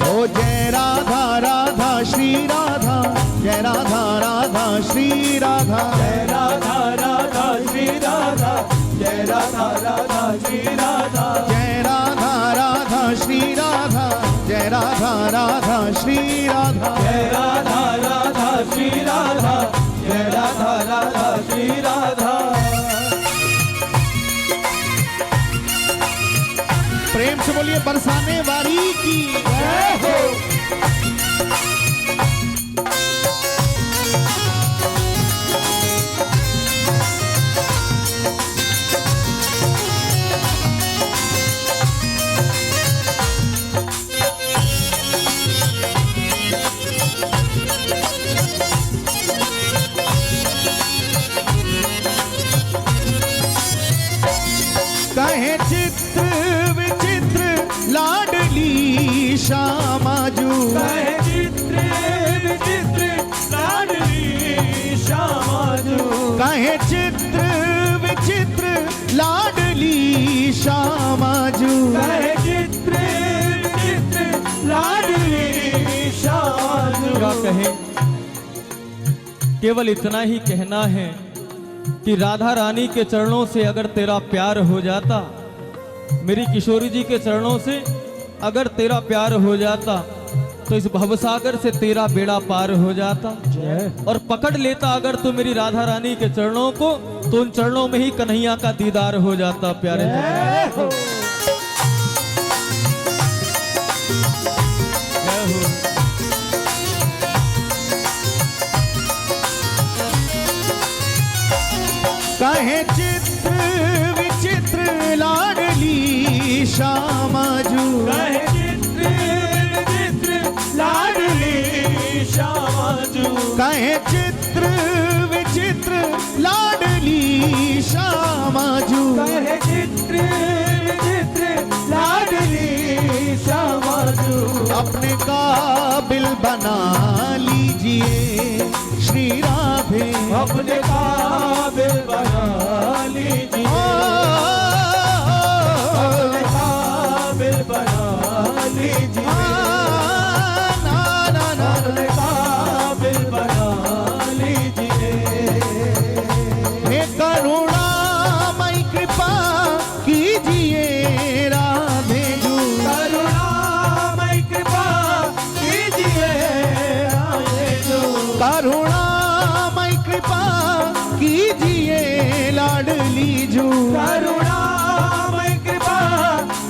ओ जय राधा राधा श्री राधा, जय राधा राधा श्री राधा, जय राधा राधा श्री राधा, जय राधा राधा श्री राधा, जय राधा राधा श्री राधा, जय राधा राधा श्री राधा, जय राधा राधा श्री राधा, जय राधा राधा श्री राधा। प्रेम से बोलिए बरसाने वाली की जय हो। कहे चित्र विचित्र लाडली श्यामाजू, कहे चित्र विचित्र लाडली श्यामाजू, कहे चित्र विचित्र लाडली श्यामाजू, कहे चित्र विचित्र लाडली श्यामाजू। क्या कहे, केवल इतना ही कहना है कि राधा रानी के चरणों से अगर तेरा प्यार हो जाता, मेरी किशोरी जी के चरणों से अगर तेरा प्यार हो जाता, तो इस भवसागर से तेरा बेड़ा पार हो जाता। और पकड़ लेता अगर तू मेरी राधा रानी के चरणों को, तो उन चरणों में ही कन्हैया का दीदार हो जाता। प्यारे जय हो। कहे चित्र विचित्र लाडली श्यामाजू, कहे चित्र विचित्र लाडली श्यामाजू, कहे चित्र विचित्र लाडली श्यामाजू, कहे चित्र विचित्र लाडली श्यामाजू। अपने काबिल बना लीजिए श्री राधे, अपने काबिल बना लीजिए, अपने काबिल बना लीजिए, अपने काबिल बना लीजिए। हे करुणामय कृपा कीजिए राधे जू, करुणामय कृपा कीजिए राधे जू, करुणामय कृपा कीजिए लाडली जू, करुणामय कृपा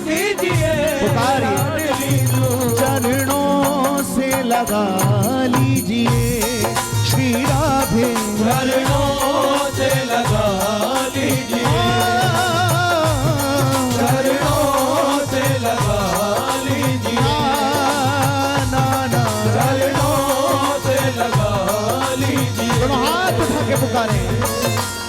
कीजिए लाडली जू। चरणों से लगा लीजिए श्री राधे, चरणों से लगा लीजिए, चरणों से लगा लीजिए, चरणों से लगा लीजिए। दोनों हाथ उठा के पुकारे,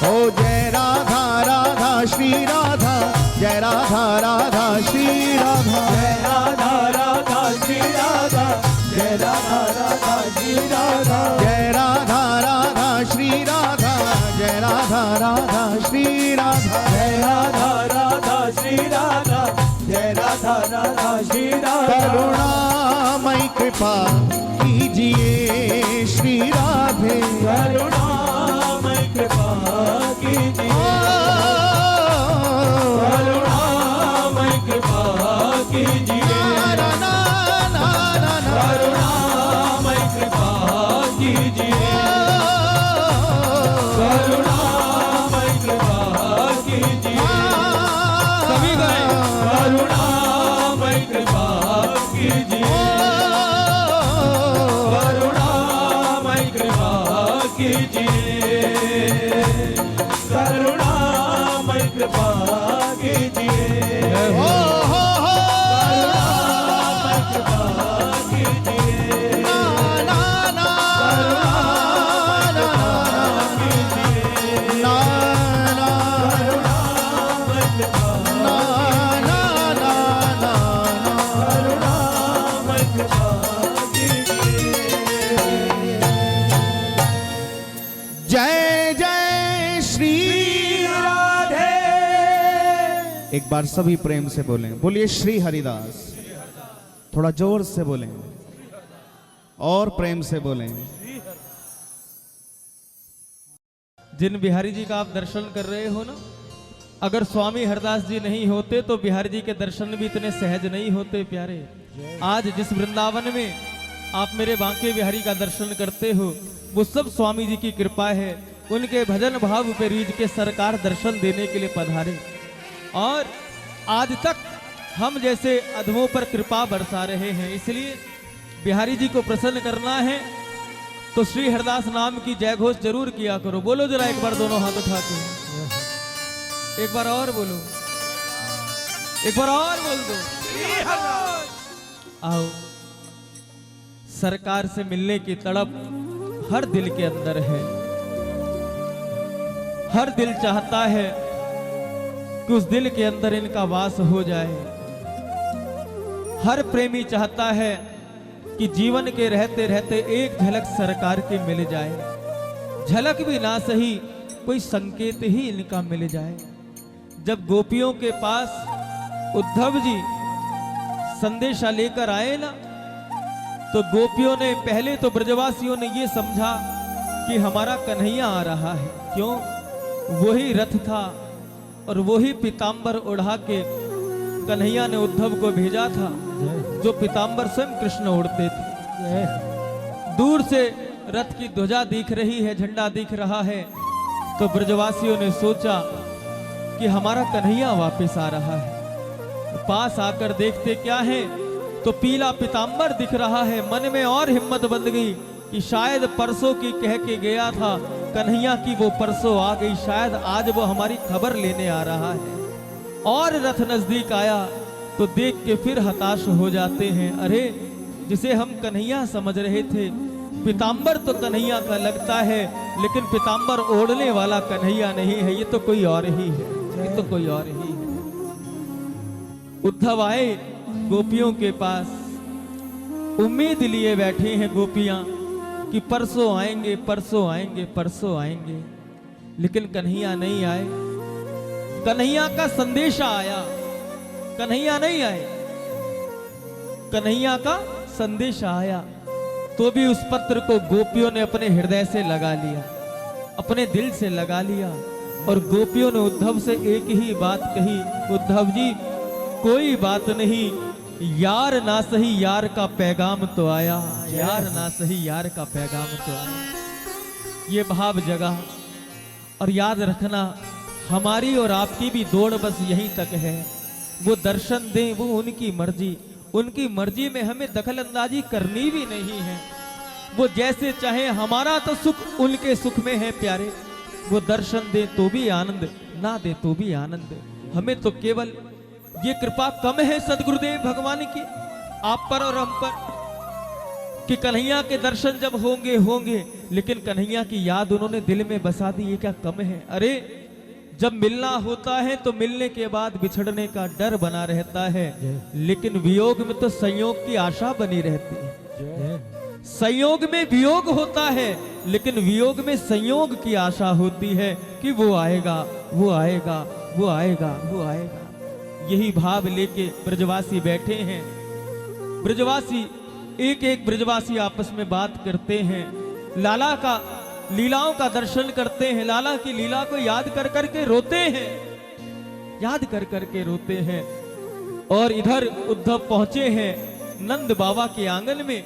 ओ जय राधा राधा श्री राधा, जय राधा राधा श्री राधा, जय राधा राधा श्री राधा, जय राधा राधा श्री राधा, जय राधा राधा श्री राधा, जय राधा राधा श्री राधा, जय राधा राधा श्री राधा, जय राधा राधा श्री राधा। करुणामय कृपा कीजिए श्री राधे, करुणामय कृपा कीजिए, करुणामय कृपा कीजिए, करुणामय कृपा कीजिए, करुणामय कृपा कीजिए। सभी गाएं। करुणामय कृपा कीजिए, करुणामय कृपा कीजिए, करुणामय कृपा कीजिए, हो करुणामय कृपा एक बार सभी प्रेम से बोलें, बोलिए श्री हरिदास। थोड़ा जोर से बोलें और प्रेम से बोलें। जिन बिहारी जी का आप दर्शन कर रहे हो ना, अगर स्वामी हरदास जी नहीं होते तो बिहारी जी के दर्शन भी इतने सहज नहीं होते प्यारे। आज जिस वृंदावन में आप मेरे बांके बिहारी का दर्शन करते हो, वो सब स्वामी जी की कृपा है। उनके भजन भाव पे रीझ के सरकार दर्शन देने के लिए पधारे, और आज तक हम जैसे अधमों पर कृपा बरसा रहे हैं। इसलिए बिहारी जी को प्रसन्न करना है तो श्री हरदास नाम की जय घोष जरूर किया करो। बोलो जरा एक बार दोनों हाथ उठा के, एक बार और बोलो, एक बार और बोल दो। आओ, सरकार से मिलने की तड़प हर दिल के अंदर है। हर दिल चाहता है कि उस दिल के अंदर इनका वास हो जाए। हर प्रेमी चाहता है कि जीवन के रहते रहते एक झलक सरकार की मिल जाए। झलक भी ना सही, कोई संकेत ही इनका मिल जाए। जब गोपियों के पास उद्धव जी संदेशा लेकर आए ना, तो गोपियों ने, पहले तो ब्रजवासियों ने ये समझा कि हमारा कन्हैया आ रहा है। क्यों? वही रथ था और वही पीतांबर उड़ा के कन्हैया ने उद्धव को भेजा था, जो पीतांबर स्वयं कृष्ण उड़ते थे। दूर से रथ की ध्वजा दिख रही है, झंडा दिख रहा है, तो ब्रजवासियों ने सोचा कि हमारा कन्हैया वापस आ रहा है। पास आकर देखते क्या है, तो पीला पीतांबर दिख रहा है। मन में और हिम्मत बंध गई कि शायद परसों की कह के गया था कन्हैया की, वो परसों आ गई, शायद आज वो हमारी खबर लेने आ रहा है। और रथ नजदीक आया तो देख के फिर हताश हो जाते हैं। अरे, जिसे हम कन्हैया समझ रहे थे, पीतांबर तो कन्हैया का लगता है, लेकिन पीतांबर ओढ़ने वाला कन्हैया नहीं है, ये तो कोई और ही है, ये तो कोई और ही है। उद्धव आए गोपियों के पास, उम्मीद लिए बैठे हैं गोपियां कि परसों आएंगे, परसों आएंगे, परसों आएंगे, लेकिन कन्हैया नहीं आए। कन्हैया का संदेशा आया, कन्हैया नहीं आए। कन्हैया का संदेशा आया तो भी उस पत्र को गोपियों ने अपने हृदय से लगा लिया, अपने दिल से लगा लिया। और गोपियों ने उद्धव से एक ही बात कही, उद्धव जी कोई बात नहीं, यार ना सही यार का पैगाम तो आया, यार ना सही यार का पैगाम तो आया। ये भाव जगा। और याद रखना, हमारी और आपकी भी दौड़ बस यहीं तक है। वो दर्शन दें, वो उनकी मर्जी, उनकी मर्जी में हमें दखल अंदाजी करनी भी नहीं है। वो जैसे चाहे, हमारा तो सुख उनके सुख में है प्यारे। वो दर्शन दे तो भी आनंद, ना दे तो भी आनंद। हमें तो केवल ये कृपा कम है सदगुरुदेव भगवान की आप पर और हम पर, कि कन्हैया के दर्शन जब होंगे होंगे, लेकिन कन्हैया की याद उन्होंने दिल में बसा दी, ये क्या कम है? अरे, जब मिलना होता है तो मिलने के बाद बिछड़ने का डर बना रहता है, लेकिन वियोग में तो संयोग की आशा बनी रहती है। संयोग में वियोग होता है, लेकिन वियोग में संयोग की आशा होती है कि वो आएगा, वो आएगा, वो आएगा, वो आएगा। यही भाव लेके ब्रजवासी बैठे हैं। ब्रजवासी, एक एक ब्रजवासी आपस में बात करते हैं, लाला का लीलाओं का दर्शन करते हैं, लाला की लीला को याद कर करके रोते हैं, याद कर करके रोते हैं। और इधर उद्धव पहुंचे हैं नंद बाबा के आंगन में,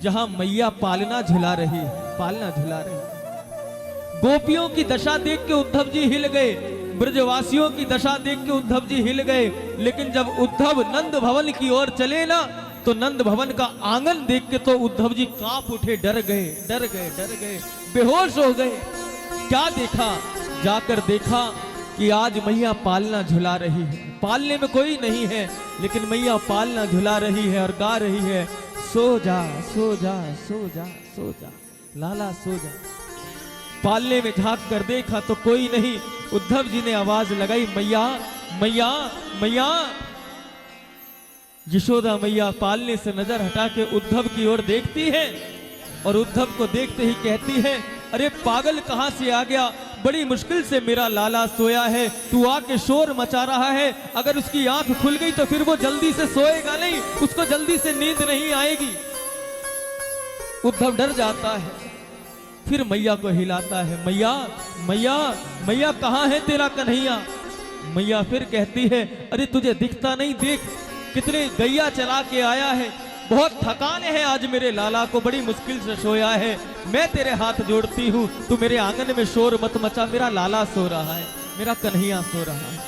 जहां मैया पालना झुला रही है, पालना झुला रही है। गोपियों की दशा देख के उद्धव जी हिल गए, ब्रजवासियों की दशा देख के उद्धव जी हिल गए। लेकिन जब उद्धव नंद भवन की ओर चले ना, तो नंद भवन का आंगन देख के तो उद्धव जी कांप उठे, डर गए, डर गए, डर गए, बेहोश हो गए। क्या देखा? जाकर देखा कि आज मैया पालना झुला रही है। पालने में कोई नहीं है, लेकिन मैया पालना झुला रही है और गा रही है, सो जा, सो जा, सो जा, सो जा, लाला सो जा। पालने में झांक कर देखा तो कोई नहीं। उद्धव जी ने आवाज लगाई, मैया, मैया, मैया। यशोदा मैया पालने से नजर हटा के उद्धव की ओर देखती है और उद्धव को देखते ही कहती है, अरे पागल कहां से आ गया, बड़ी मुश्किल से मेरा लाला सोया है, तू आके शोर मचा रहा है। अगर उसकी आंख खुल गई तो फिर वो जल्दी से सोएगा नहीं, उसको जल्दी से नींद नहीं आएगी। उद्धव डर जाता है, फिर मैया को हिलाता है, मैया मैया मैया कहाँ है तेरा कन्हैया। मैया फिर कहती है, अरे तुझे दिखता नहीं, देख कितने गैया चला के आया है, बहुत थकान है आज मेरे लाला को, बड़ी मुश्किल से सोया है। मैं तेरे हाथ जोड़ती हूँ, तू मेरे आंगन में शोर मत मचा, मेरा लाला सो रहा है, मेरा कन्हैया सो रहा है।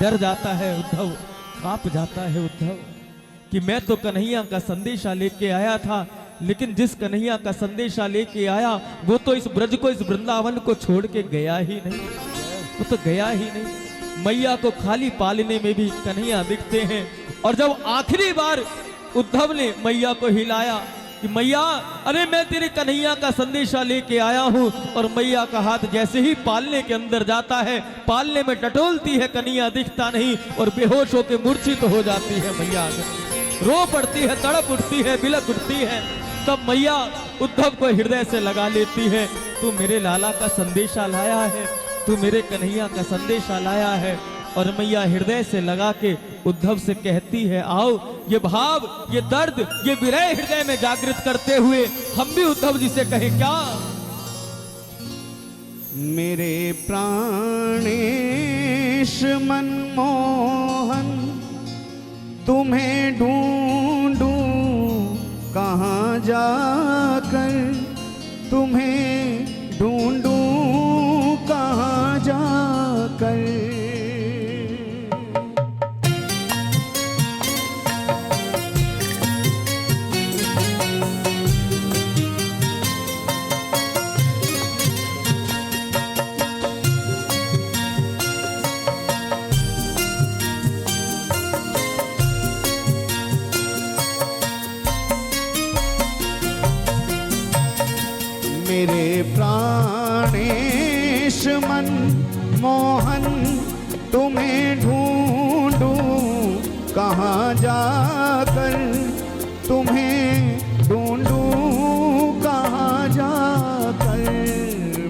डर जाता है उद्धव, कांप जाता है उद्धव कि मैं तो कन्हैया का संदेशा लेके आया था, लेकिन जिस कन्हैया का संदेशा लेके आया वो तो इस ब्रज को, इस वृंदावन को छोड़ के गया ही नहीं, वो तो गया ही नहीं। मैया को खाली पालने में भी कन्हैया दिखते हैं। और जब आखिरी बार उद्धव ने मैया को हिलाया कि मैया, अरे मैं तेरे कन्हैया का संदेशा लेके आया हूं, और मैया का हाथ जैसे ही पालने के अंदर जाता है, पालने में टटोलती है, कन्हैया दिखता नहीं और बेहोश होकर मूर्छित हो जाती है। मैया रो पड़ती है, तड़प उठती है, बिलक उठती है। तब मैया उद्धव को हृदय से लगा लेती है, तू मेरे लाला का संदेशा लाया है, तू मेरे कन्हैया का संदेशा लाया है। और मैया हृदय से लगा के उद्धव से कहती है, आओ ये भाव, ये दर्द, ये विरह हृदय में जागृत करते हुए हम भी उद्धव जी से कहें क्या। मेरे प्राणेश मनमोहन, तुम्हें ढूंढूं कहाँ जाकर, तुम्हें ढूंढूं कहाँ जाकर। मेरे प्राणेश मन मोहन, तुम्हें ढूंढूं कहाँ जाकर, तुम्हें ढूंढूं कहाँ जाकर।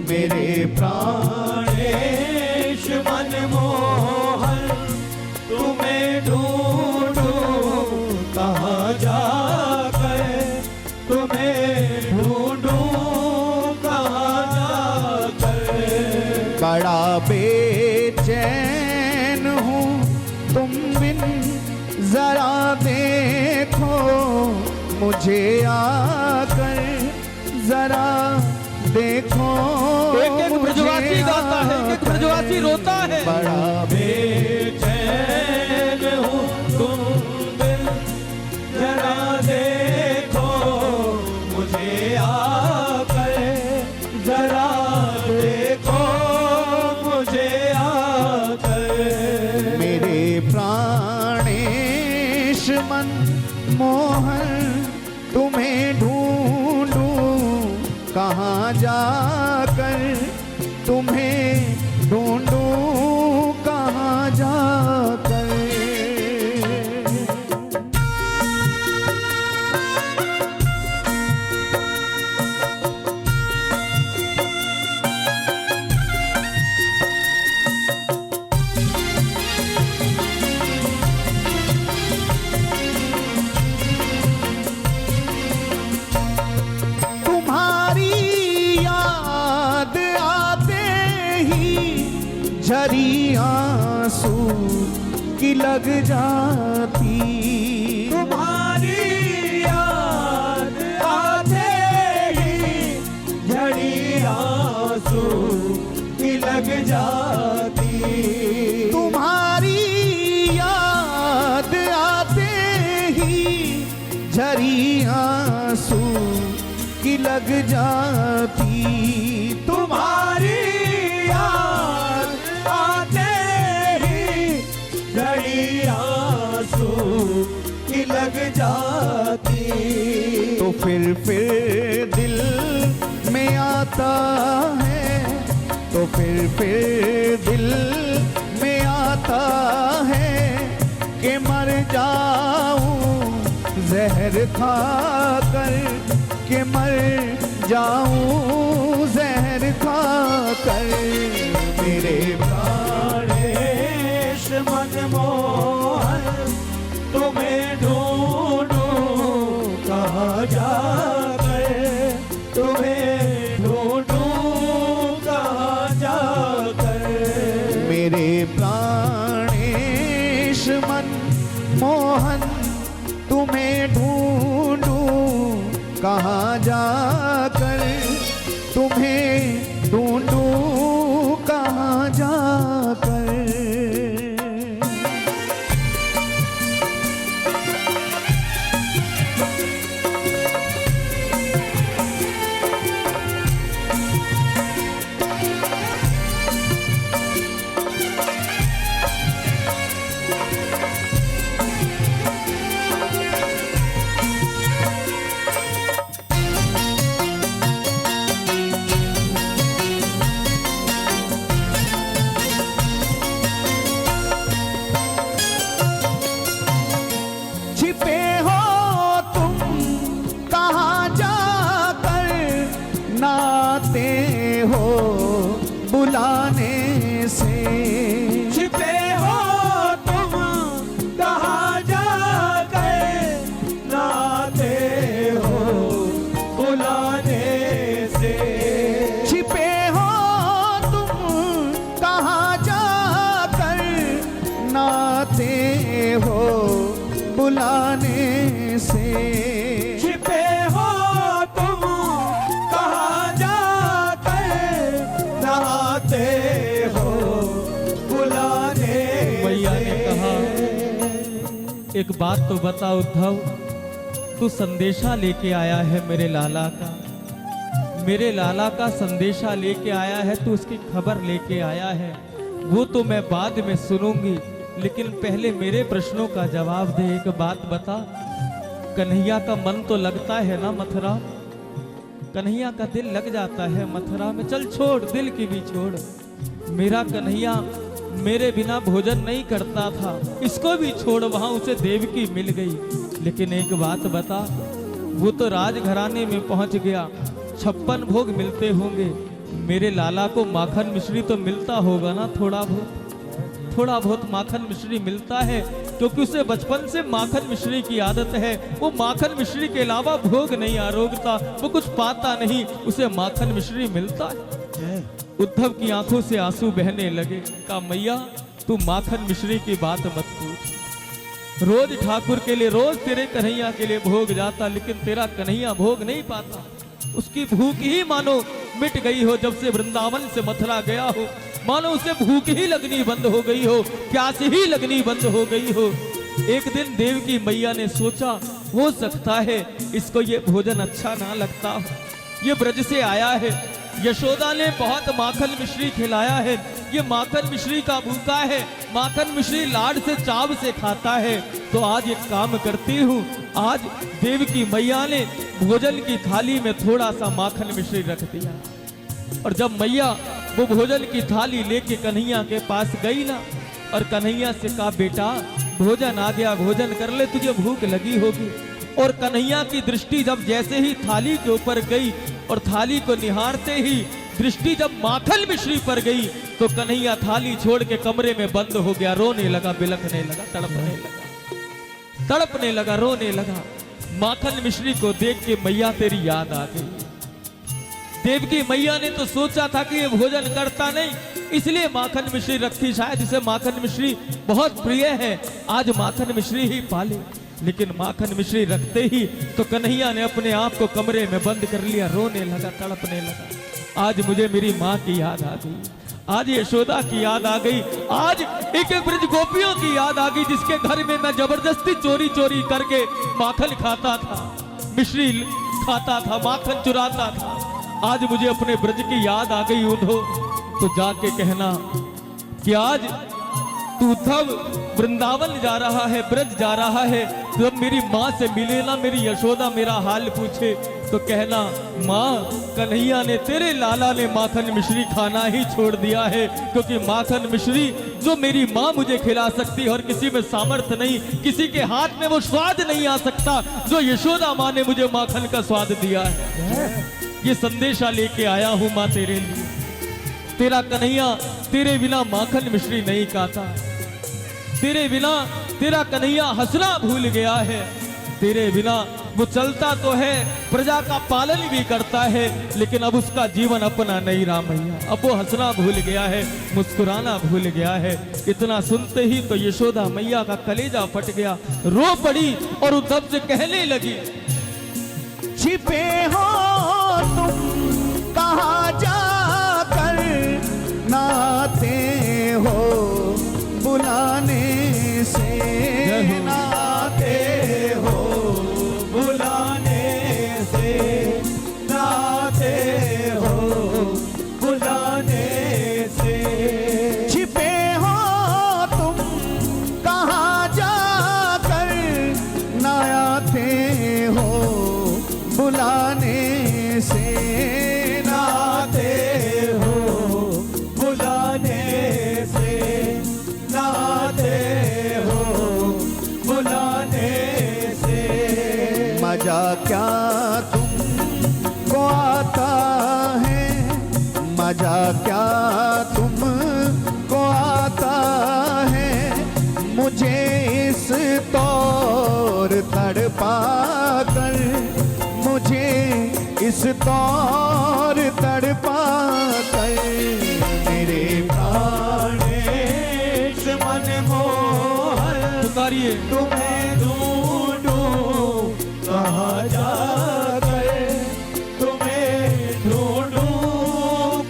मेरे प्राणेश मन मोहन, तुम्हें ढूंढूं कहाँ जाकर, तुम्हें ढूंढूं बड़ा बेचैन हूँ तुम बिन, जरा देखो मुझे आकर, जरा देखो। एक एक ब्रजवासी गाता है, एक एक ब्रजवासी रोता है। बड़ा बेचैन हूँ तुम बिन, जरा देखो मुझे आकर, जरा देखो मुझे आकर। मेरे प्राणेश मन मोहन, तुम्हें ढूंढूं कहाँ जाकर, तुम्हें ढूंढूं कहाँ जाकर। झरी आंसू की लग जाती, तुम्हारी याद आते ही झड़ी आंसू की लग जाती। तुम्हारी याद आते ही झरी आंसू की लग जाती। तुम्हारी आंसू की लग जाती। तो फिर दिल में आता है, तो फिर दिल में आता है कि मर जाऊं जहर खाकर, के मर जाऊं जहर खाकर। मेरे प्राणेश मनमोहन तुम्हें ढूंढूं कहाँ जाकर, तुम्हें ढूंढूं कहाँ जाकर। मेरे प्राणेश मनमोहन तुम्हें ढूंढूं कहाँ जाकर, तुम्हें ढूंढूं कहाँ जाकर। छिपे हो तुम कहाँ जाकर, नाते हो बुलाने से। छिपे हो तुम कहाँ जाकर, नाते हो बुलाने से। छिपे हो तुम कहाँ जाकर, नाते हो बुलाने से। छिपे हो तुम कहाँ जाकर, नाते हो बुलाने मैया ने कहा, एक बात तो बता उद्धव, तू संदेशा लेके आया है मेरे लाला का, मेरे लाला का संदेशा लेके आया है, तू उसकी खबर लेके आया है, वो तो मैं बाद में सुनूंगी, लेकिन पहले मेरे प्रश्नों का जवाब दे। एक बात बता, कन्हैया का मन तो लगता है ना मथुरा, कन्हैया का दिल लग जाता है मथुरा में। चल छोड़, दिल की भी छोड़, मेरा कन्हैया मेरे बिना भोजन नहीं करता था, इसको भी छोड़, वहां उसे देवकी मिल गई। लेकिन एक बात बता, वो तो राजघराने में पहुंच गया, 56 भोग मिलते होंगे, मेरे लाला को माखन मिश्री तो मिलता होगा ना, थोड़ा बहुत माखन मिश्री मिलता है, क्योंकि उसे बचपन से माखन मिश्री की आदत है। वो माखन मिश्री के अलावा भोग नहीं आरोगता, वो कुछ पाता नहीं, उसे माखन मिश्री मिलता है। उद्धव की आंखों से आंसू बहने लगे। कहा, मैया तू माखन मिश्री की बात मत पूछ, रोज ठाकुर के लिए, रोज तेरे कन्हैया के लिए भोग जाता, लेकिन तेरा कन्हैया भोग नहीं पाता। उसकी भूख ही मानो मिट गई हो, जब से वृंदावन से मथुरा गया हो, मानो उसे भूख ही लगनी बंद हो गई हो, प्यास ही लगनी बंद हो गई हो। एक दिन देवकी मैया ने सोचा, हो सकता है इसको ये भोजन अच्छा ना लगता हो, ये ब्रज से आया है, यशोदा ने बहुत माखन मिश्री खिलाया है, ये माखन मिश्री का भूखा है, माखन मिश्री लाड से चाव से खाता है, तो आज एक काम करती हूँ, आज देवकी मैया ने भोजन की थाली में थोड़ा सा माखन मिश्री रख दिया। और जब मैया वो भोजन की थाली लेके कन्हैया के पास गई ना, और कन्हैया से कहा, बेटा भोजन आ गया, भोजन कर ले, तुझे भूख लगी होगी। और कन्हैया की दृष्टि जब जैसे ही थाली के ऊपर गई, और थाली को निहारते ही दृष्टि जब माखन मिश्री पर गई, तो कन्हैया थाली छोड़ के कमरे में बंद हो गया, रोने लगा, बिलखने लगा, तड़पने लगा, रोने लगा। माखन मिश्री को देख के मैया तेरी याद आ गई। देवकी मैया ने तो सोचा था कि ये भोजन करता नहीं, इसलिए माखन मिश्री रखी, शायद इसे माखन मिश्री बहुत प्रिय है, आज माखन मिश्री ही पाले। लेकिन माखन मिश्री रखते ही तो कन्हैया ने अपने आप को कमरे में बंद कर लिया, रोने लगा, तड़पने लगा। आज मुझे मेरी माँ की याद आ गई, आज यशोदा की याद आ गई, आज एक एक ब्रज गोपियों की याद आ गई, जिसके घर में मैं जबरदस्ती चोरी चोरी करके माखन खाता था, मिश्री खाता था, माखन चुराता था। आज मुझे अपने ब्रज की याद आ गई उद्धव, तो जाके कहना कि आज तू उद्धव वृंदावन जा रहा है, ब्रज जा रहा है, जब मेरी माँ से मिले ना, मेरी यशोदा मेरा हाल पूछे तो कहना, माँ कन्हैया ने, तेरे लाला ने माखन मिश्री खाना ही छोड़ दिया है, क्योंकि माखन मिश्री जो मेरी माँ मुझे खिला सकती है और किसी में सामर्थ्य नहीं, किसी के हाथ में वो स्वाद नहीं आ सकता जो यशोदा माँ ने मुझे माखन का स्वाद दिया है। ये संदेशा लेके आया हूँ माँ तेरे लिए। तेरा कन्हैया तेरे बिना माखन मिश्री नहीं खाता, तेरे बिना तेरा कन्हैया हंसना भूल गया है, तेरे बिना वो चलता तो है, प्रजा का पालन भी करता है, लेकिन अब उसका जीवन अपना नहीं रहा मैया। अब वो हंसना भूल गया है, मुस्कुराना भूल गया है। इतना सुनते ही तो यशोदा मैया का कलेजा फट गया, रो पड़ी और उद्धव से कहने लगी, छिपे हो तुम कहाँ जाकर नाते हो, बुलाने से नाते हो, बुलाने से नाते हो, बुलाने से। छिपे हो तुम कहाँ जाकर नाते हो, बुलाने से नाते हो, बुलाने से नाते हो, बुलाने से। मजा क्या तुमको आता है, मजा क्या तुमको आता है, मुझे इस तौर तड़पा कर, मुझे इस तौर तड़पा कर। मेरे प्राणेश मन मोहन पुकारिए, तुम्हें ढूंढूं कहाँ जाकर, तुम्हें ढूंढूं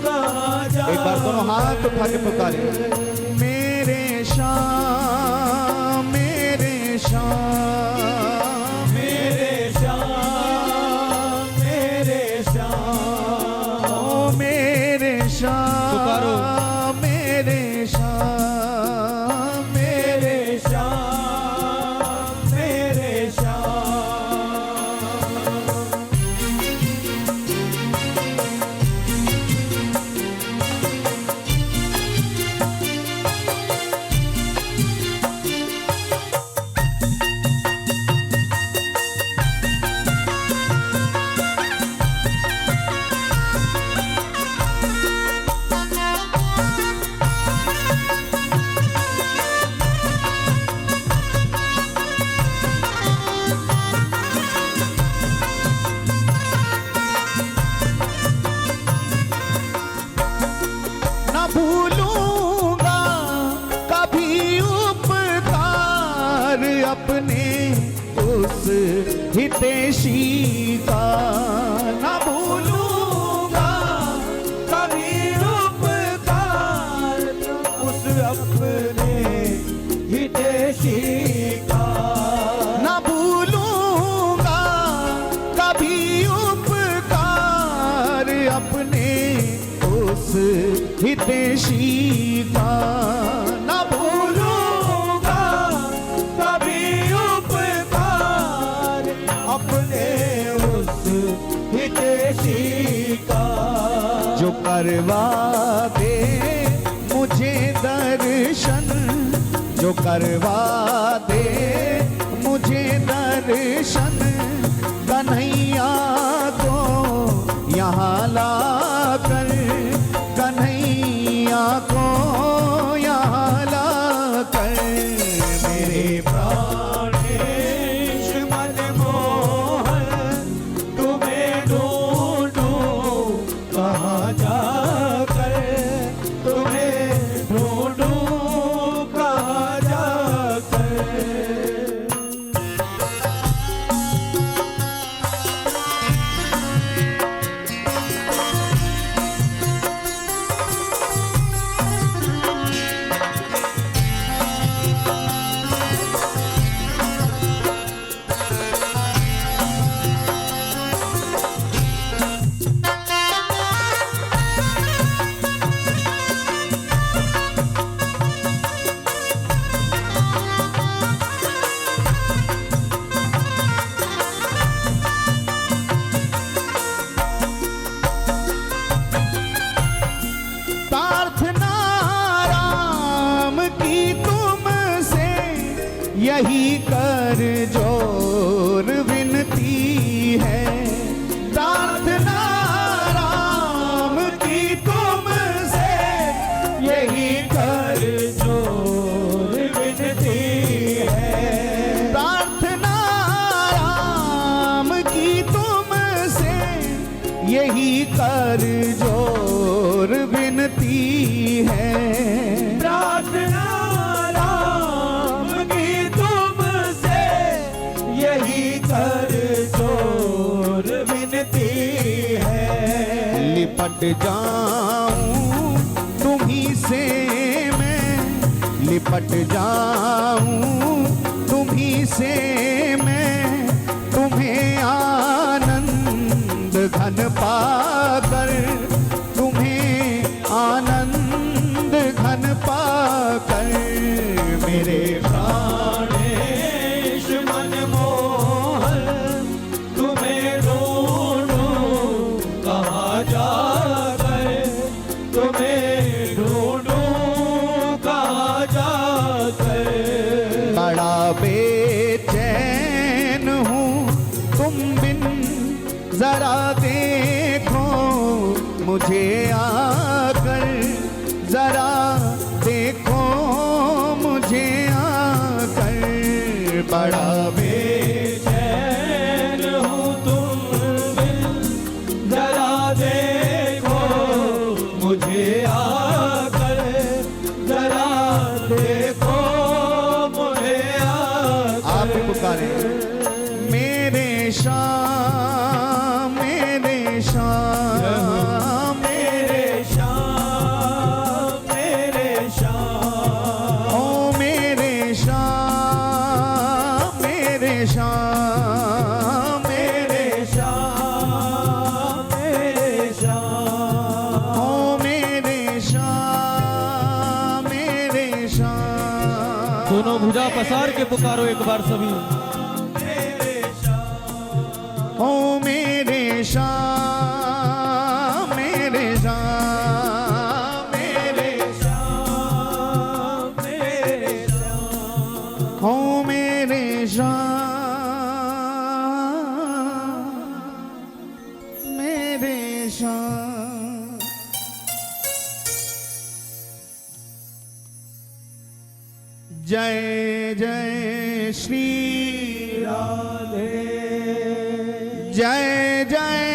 कहाँ जाकर। एक बार दोनों हाथ उठा के पुकारे, मेरे श्याम, मेरे श्याम, मेरे श्याम, मेरे श्याम, ओ मेरे श्याम, पुकारो। मेरे श्याम, मेरे श्याम, मेरे श्याम। न भूलूंगा कभी उपकार अपने उस हितैषी का, न भूलूंगा कभी उपकार उस अपने हितैषी का, न भूलूंगा कभी उपकार अपने उस हितैषी का, न भूलूंगा कभी उपकार अपने उस हितैषी का। जो करवा दे मुझे दर्शन, जो करवा दे मुझे दर्शन, कन्हैया को यहाँ लाकर, कन्हैया को यहाँ लाकर। मेरे प्राणेश मन मोहन तुम्हें ढूंढूं कहाँ जाकर, तुम्हें ढूंढूं कहाँ जाकर। यही कर जोर विनती है, प्रार्थना राम की तुमसे, यही कर जोर विनती है, प्रार्थना राम की तुमसे, यही कर जोर विनती है, प्रार्थना राम की तुमसे, यही कर जोर विनती है। लिपट जाऊं तुम्ही से मैं, लिपट जाऊं तुम्ही से मैं, तुम्हें आनंद घन पाकर, तुम्हें आनंद घन पाकर, मेरे प्राणेश मन मोहन, तुम्हें ढूंढूं कहाँ जाकर, तुम्हें ढूंढूं कहाँ जाकर। बड़ा बेचैन हूँ तुम बिन, जरा देखो मुझे आकर, जरा देखो मुझे आकर, बड़ा बेचैन हूँ तुम बिन, जरा देखो मुझे आकर, जरा देखो मुझे आकर। आप भी पुकारे, मेरे श्याम, मेरे श्याम, मेरे श्याम, मेरे श्याम, ओ मेरे श्याम, मेरे श्याम, मेरे श्याम, मेरे श्याम, ओ मेरे श्याम, मेरे श्याम। दोनों भुजा पसार के पुकारो एक बार सभी। ओ मेरे श्याम, मेरे श्याम, मेरे श्याम, मेरे श्याम, ओ मेरे श्याम, मेरे श्याम। जय जय श्री राधे, जय जय